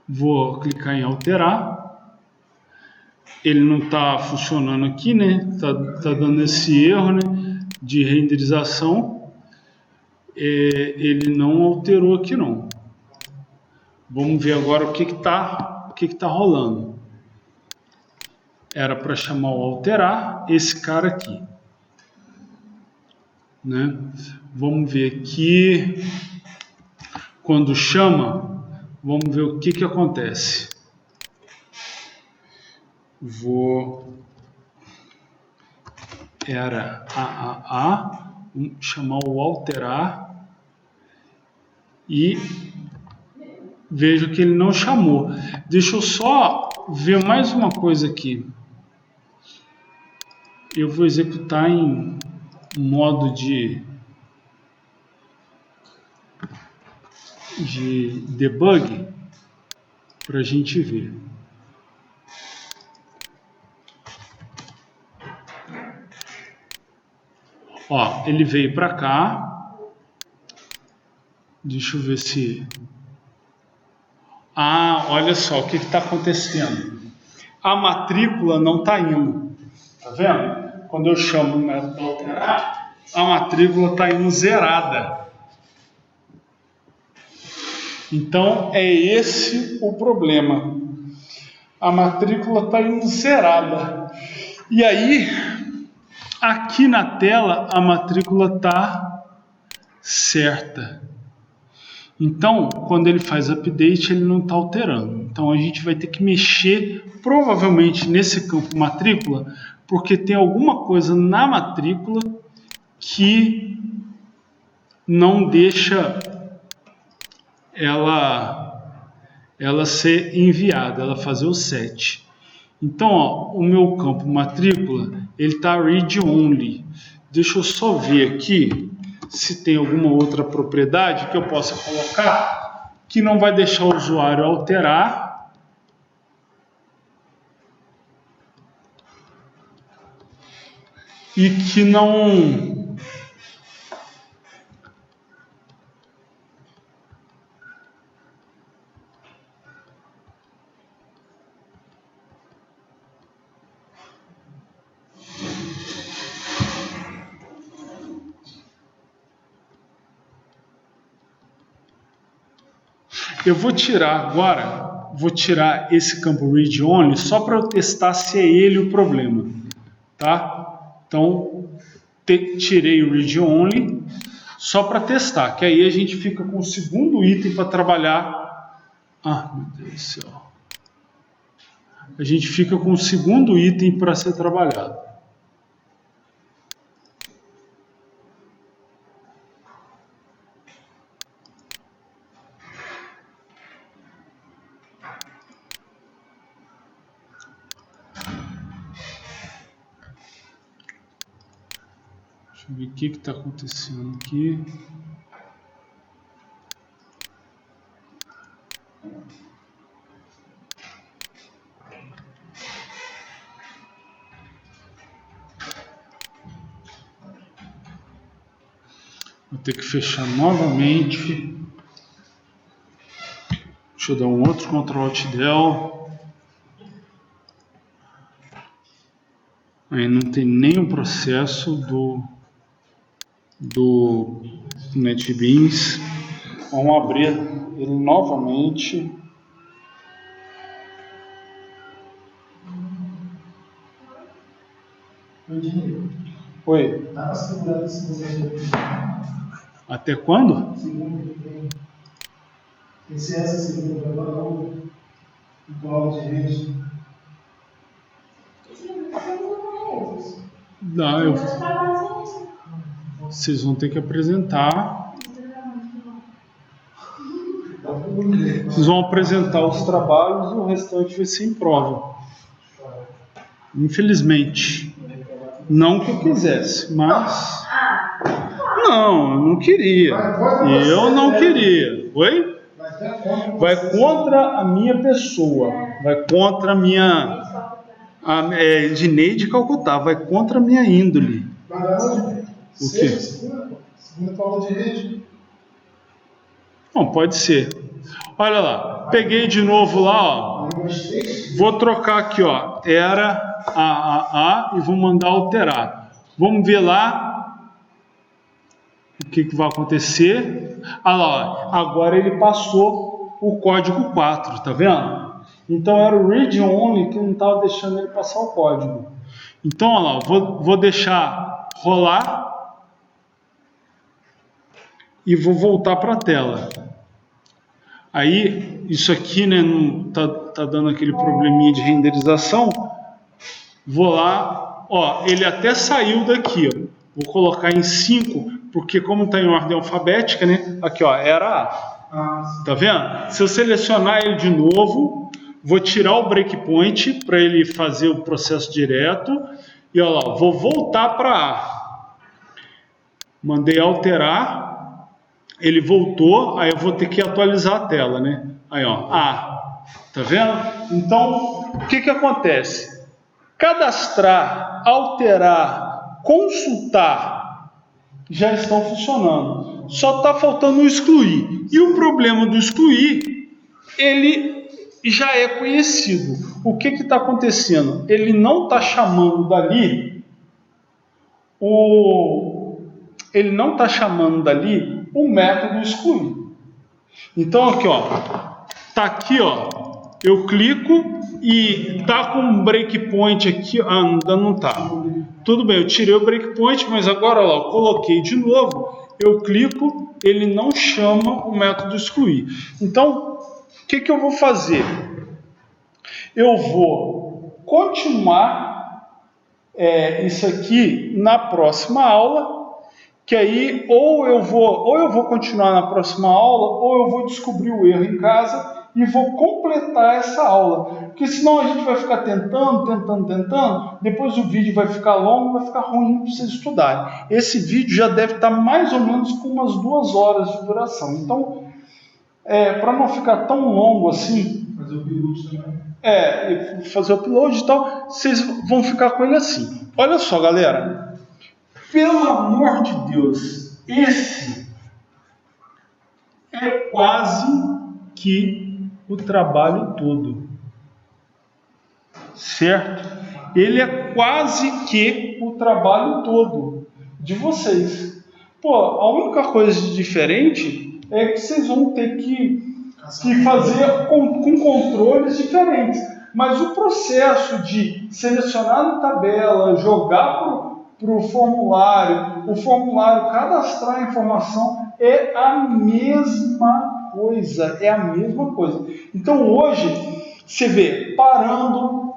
vou clicar em alterar. Ele não está funcionando aqui, né? Tá dando esse erro, né, de renderização. Ele não alterou aqui, não. Vamos ver agora o que tá rolando. Era para chamar o alterar esse cara aqui, né? Vamos ver aqui. Quando chama, vamos ver o que acontece. Vou chamar o alterar e vejo que ele não chamou. Deixa eu só ver mais uma coisa aqui. Eu vou executar em modo de debug para a gente ver. Ó, ele veio para cá. Deixa eu ver se... olha só o que está acontecendo. A matrícula não está indo. Tá vendo? Quando eu chamo o método alterar, a matrícula está indo zerada. Então, é esse o problema. A matrícula está indo zerada. E aí, aqui na tela, a matrícula está certa. Então, quando ele faz update, ele não está alterando. Então, a gente vai ter que mexer, provavelmente, nesse campo matrícula, porque tem alguma coisa na matrícula que não deixa ela ser enviada, ela fazer o set. Então, ó, o meu campo matrícula, ele está read only. Deixa eu só ver aqui se tem alguma outra propriedade que eu possa colocar que não vai deixar o usuário alterar e que não... Eu vou tirar agora, esse campo read only só para eu testar se é ele o problema, tá? Então, tirei o Read Only só para testar, que aí a gente fica com o segundo item para trabalhar. Ah, meu Deus do céu. A gente fica com o segundo item para ser trabalhado. Deixa eu ver o que está acontecendo aqui. Vou ter que fechar novamente. Deixa eu dar um outro Ctrl Alt Del. Aí não tem nenhum processo do NetBeans. Vamos abrir ele novamente. Oi. Até quando? Esse essa segunda agora não aula de rede. Não, vocês vão ter que apresentar. Vocês vão apresentar os trabalhos e o restante vai ser em prova. Infelizmente. Não que eu quisesse, mas... Não, eu não queria. Eu não queria. Oi? Vai contra a minha pessoa. Vai contra a minha... Edneide Calcutá. Vai contra a minha índole. O quê? Segunda aula de rede. Não, pode ser. Olha lá. Peguei de novo lá, ó. Vou trocar aqui, ó. Era a e vou mandar alterar. Vamos ver lá o que vai acontecer. Olha lá, ó. Agora ele passou o código 4, tá vendo? Então era o read only que não estava deixando ele passar o código. Então, olha lá, vou deixar rolar e vou voltar para a tela. Aí, isso aqui, né, não tá dando aquele probleminha de renderização. Vou lá, ó, ele até saiu daqui, ó. Vou colocar em 5, porque como está em ordem alfabética, né, aqui, ó, era A. Tá vendo? Se eu selecionar ele de novo, vou tirar o breakpoint para ele fazer o processo direto. E olha lá, vou voltar para A. Mandei alterar. Ele voltou, aí eu vou ter que atualizar a tela, né? Aí, ó, A. Tá vendo? Então, o que acontece? Cadastrar, alterar, consultar já estão funcionando. Só está faltando o excluir. E o problema do excluir, ele já é conhecido. O que está acontecendo? Ele não está chamando dali o método excluir. Então aqui, ó, tá aqui, ó, eu clico e tá com um breakpoint aqui, ainda não tá. Tudo bem, eu tirei o breakpoint, mas agora, ó, eu coloquei de novo, eu clico, ele não chama o método excluir. Então, o que eu vou fazer? Eu vou continuar isso aqui na próxima aula, que aí ou eu vou continuar na próxima aula, ou eu vou descobrir o erro em casa e vou completar essa aula. Porque senão a gente vai ficar tentando, depois o vídeo vai ficar longo, vai ficar ruim para vocês estudarem. Esse vídeo já deve estar mais ou menos com umas 2 horas de duração. Então, para não ficar tão longo assim, Fazer o upload também. fazer o upload e tal, vocês vão ficar com ele assim. Olha só, galera. Pelo amor de Deus, esse é quase que o trabalho todo, certo? Ele é quase que o trabalho todo de vocês. Pô, a única coisa de diferente é que vocês vão ter que fazer com controles diferentes. Mas o processo de selecionar na tabela, jogar para o formulário cadastrar a informação é a mesma coisa, Então hoje, você vê, parando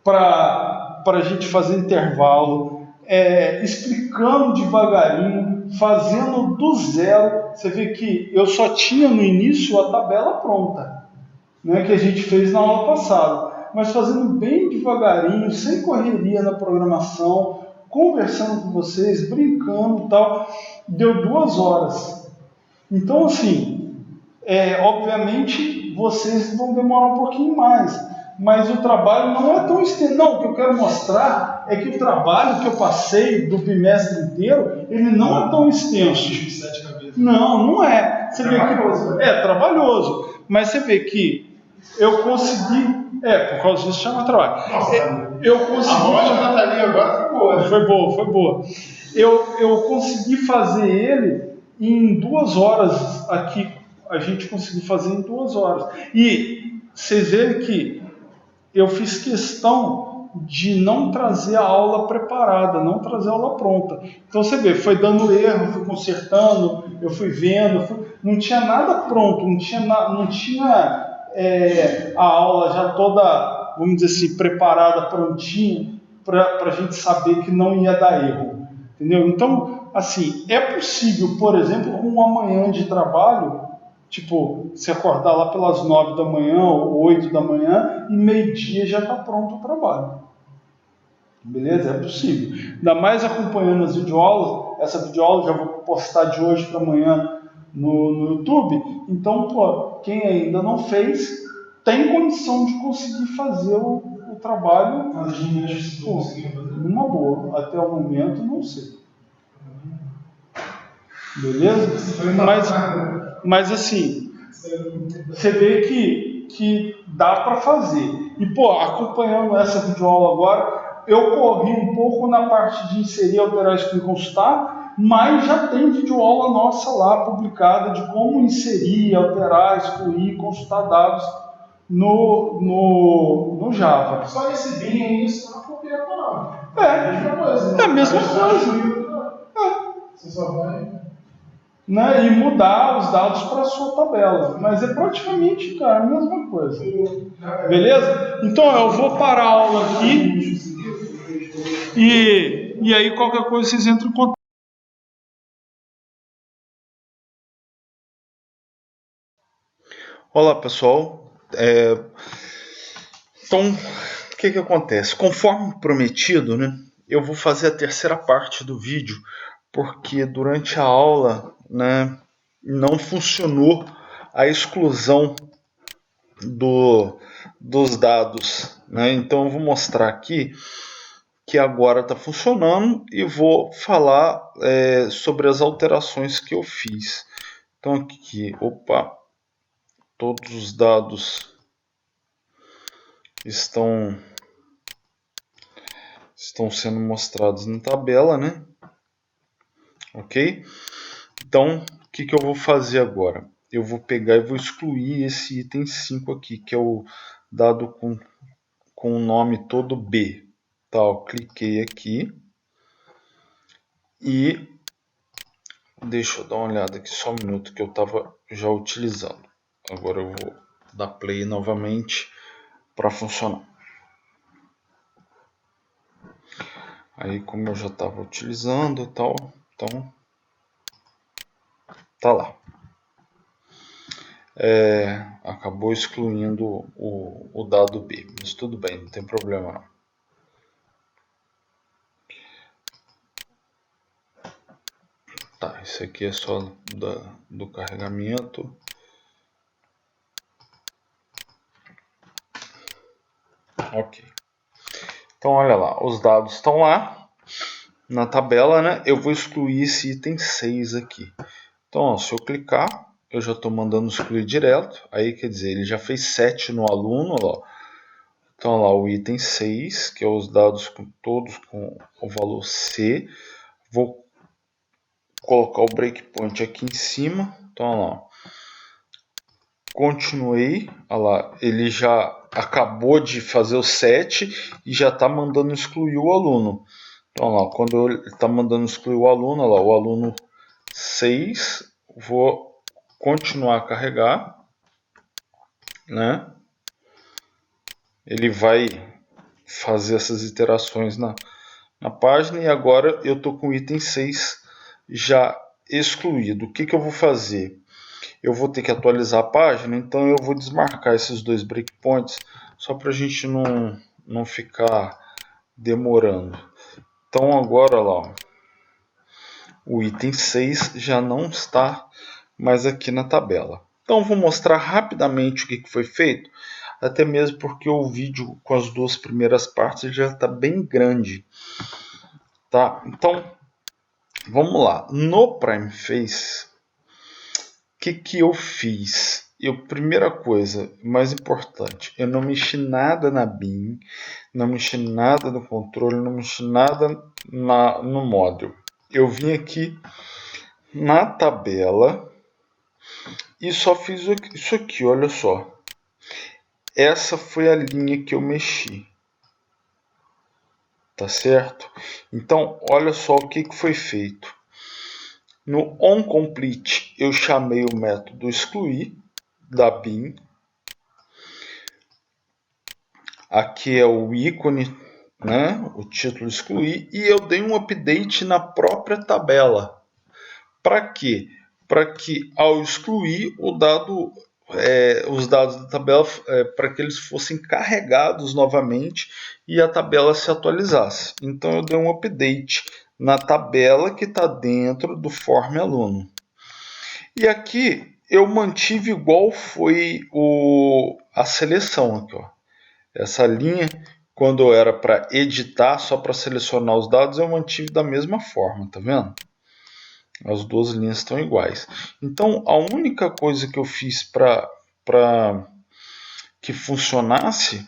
para a gente fazer intervalo, explicando devagarinho, fazendo do zero, você vê que eu só tinha no início a tabela pronta, né, que a gente fez na aula passada, mas fazendo bem devagarinho, sem correria na programação, conversando com vocês, brincando e tal, deu 2 horas. Então, assim, obviamente vocês vão demorar um pouquinho mais, mas o trabalho não é tão extenso. Não, o que eu quero mostrar é que o trabalho que eu passei do bimestre inteiro, ele não é tão extenso. Não é. Você vê que é trabalhoso, mas você vê que eu consegui. Por causa disso chama trabalho. Eu consegui. A voz da Natalia agora foi boa. Foi boa. Eu consegui fazer ele em 2 horas aqui. A gente conseguiu fazer em 2 horas. E vocês veem que eu fiz questão de não trazer a aula preparada, não trazer a aula pronta. Então você vê, foi dando erro, fui consertando, eu fui vendo, não tinha nada pronto, não tinha a aula já toda, vamos dizer assim, preparada, prontinha, para a gente saber que não ia dar erro. Entendeu? Então, assim, é possível, por exemplo, com uma manhã de trabalho, tipo, se acordar lá pelas 9 da manhã ou 8 da manhã e meio-dia já está pronto o trabalho. Beleza? É possível. Ainda mais acompanhando as videoaulas. Essa videoaula já vou postar de hoje para amanhã no YouTube. Então, quem ainda não fez, tem condição de conseguir fazer o trabalho numa boa. Até o momento, não sei. Beleza? Mas assim, você vê que dá para fazer. E, acompanhando essa videoaula agora, eu corri um pouco na parte de inserir, alterar, excluir, consultar, mas já tem videoaula nossa lá publicada de como inserir, alterar, excluir, consultar dados no Java. Só esse BIM aí, só copiar a palavra. É a mesma coisa. É a mesma coisa. Você só vai... Né, e mudar os dados para a sua tabela. Mas é praticamente, cara, a mesma coisa. Beleza? Então eu vou parar a aula aqui e aí qualquer coisa vocês entram em contato. Olá, pessoal. Então, o que acontece? Conforme prometido, né, eu vou fazer a terceira parte do vídeo, porque durante a aula, né, não funcionou a exclusão dos dados, né? Então eu vou mostrar aqui que agora está funcionando e vou falar sobre as alterações que eu fiz. Então aqui, todos os dados estão sendo mostrados na tabela, né? Ok? Então, o que eu vou fazer agora? Eu vou pegar e vou excluir esse item 5 aqui, que é o dado com o nome todo B. Tá, cliquei aqui e deixa eu dar uma olhada aqui só um minuto que eu estava já utilizando. Agora eu vou dar play novamente para funcionar. Aí como eu já estava utilizando e tal, então tá lá. Acabou excluindo o dado B, mas tudo bem, não tem problema não. Tá, isso aqui é só do carregamento. Ok. Então olha lá, os dados estão lá na tabela, né? Eu vou excluir esse item 6 aqui. Então, se eu clicar, eu já estou mandando excluir direto. Aí, quer dizer, ele já fez 7 no aluno. Ó. Então, lá o item 6, que é os dados todos com o valor C. Vou colocar o breakpoint aqui em cima. Então, lá. continuei, olha lá, ele já acabou de fazer o set e já está mandando excluir o aluno. Então, olha lá, quando ele está mandando excluir o aluno, olha lá, o aluno 6, vou continuar a carregar, né? Ele vai fazer essas iterações na página e agora eu estou com o item 6 já excluído. O que eu vou fazer? Eu vou ter que atualizar a página, então eu vou desmarcar esses 2 breakpoints só para a gente não ficar demorando. Então agora lá, o item 6 já não está mais aqui na tabela. Então vou mostrar rapidamente o que foi feito, até mesmo porque o vídeo com as 2 primeiras partes já está bem grande. Tá? Então vamos lá. No PrimeFace, o que eu fiz? Primeira coisa, mais importante, eu não mexi nada na BIM, não mexi nada no controle, não mexi nada no módulo. Eu vim aqui na tabela e só fiz isso aqui, olha só. Essa foi a linha que eu mexi. Tá certo? Então, olha só o que foi feito. No onComplete, eu chamei o método excluir da BIM. Aqui é o ícone, né? O título excluir. E eu dei um update na própria tabela. Para quê? Para que ao excluir os dados da tabela, para que eles fossem carregados novamente e a tabela se atualizasse. Então eu dei um update na tabela que está dentro do Form Aluno. E aqui eu mantive igual foi a seleção. Aqui, ó. Essa linha, quando era para editar, só para selecionar os dados, eu mantive da mesma forma, tá vendo? As 2 linhas estão iguais. Então, a única coisa que eu fiz para que funcionasse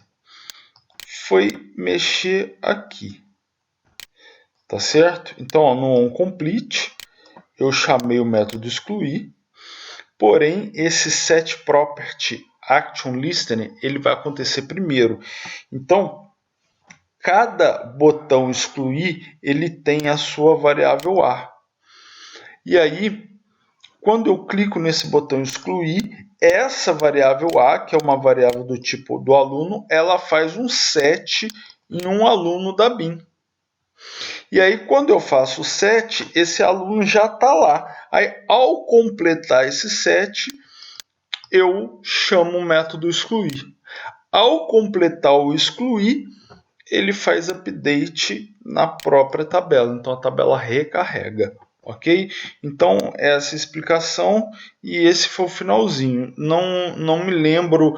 foi mexer aqui. Tá certo? Então, ó, no onComplete, eu chamei o método excluir. Porém, esse setPropertyActionListener, ele vai acontecer primeiro. Então, cada botão excluir, ele tem a sua variável A. E aí, quando eu clico nesse botão excluir, essa variável A, que é uma variável do tipo do aluno, ela faz um set em um aluno da BIM. E aí, quando eu faço o set, esse aluno já está lá. Aí, ao completar esse set, eu chamo o método excluir. Ao completar o excluir, ele faz update na própria tabela. Então, a tabela recarrega. Ok? Então, essa explicação e esse foi o finalzinho. Não me lembro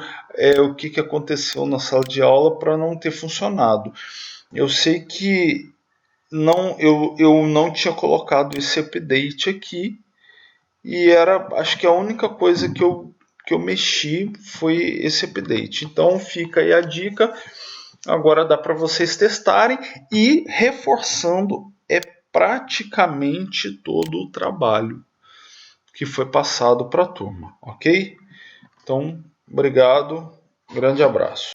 o que aconteceu na sala de aula para não ter funcionado. Eu sei que eu não tinha colocado esse update aqui e acho que a única coisa que eu mexi foi esse update. Então, fica aí a dica. Agora dá para vocês testarem e reforçando praticamente todo o trabalho que foi passado para a turma, ok? Então, obrigado, grande abraço.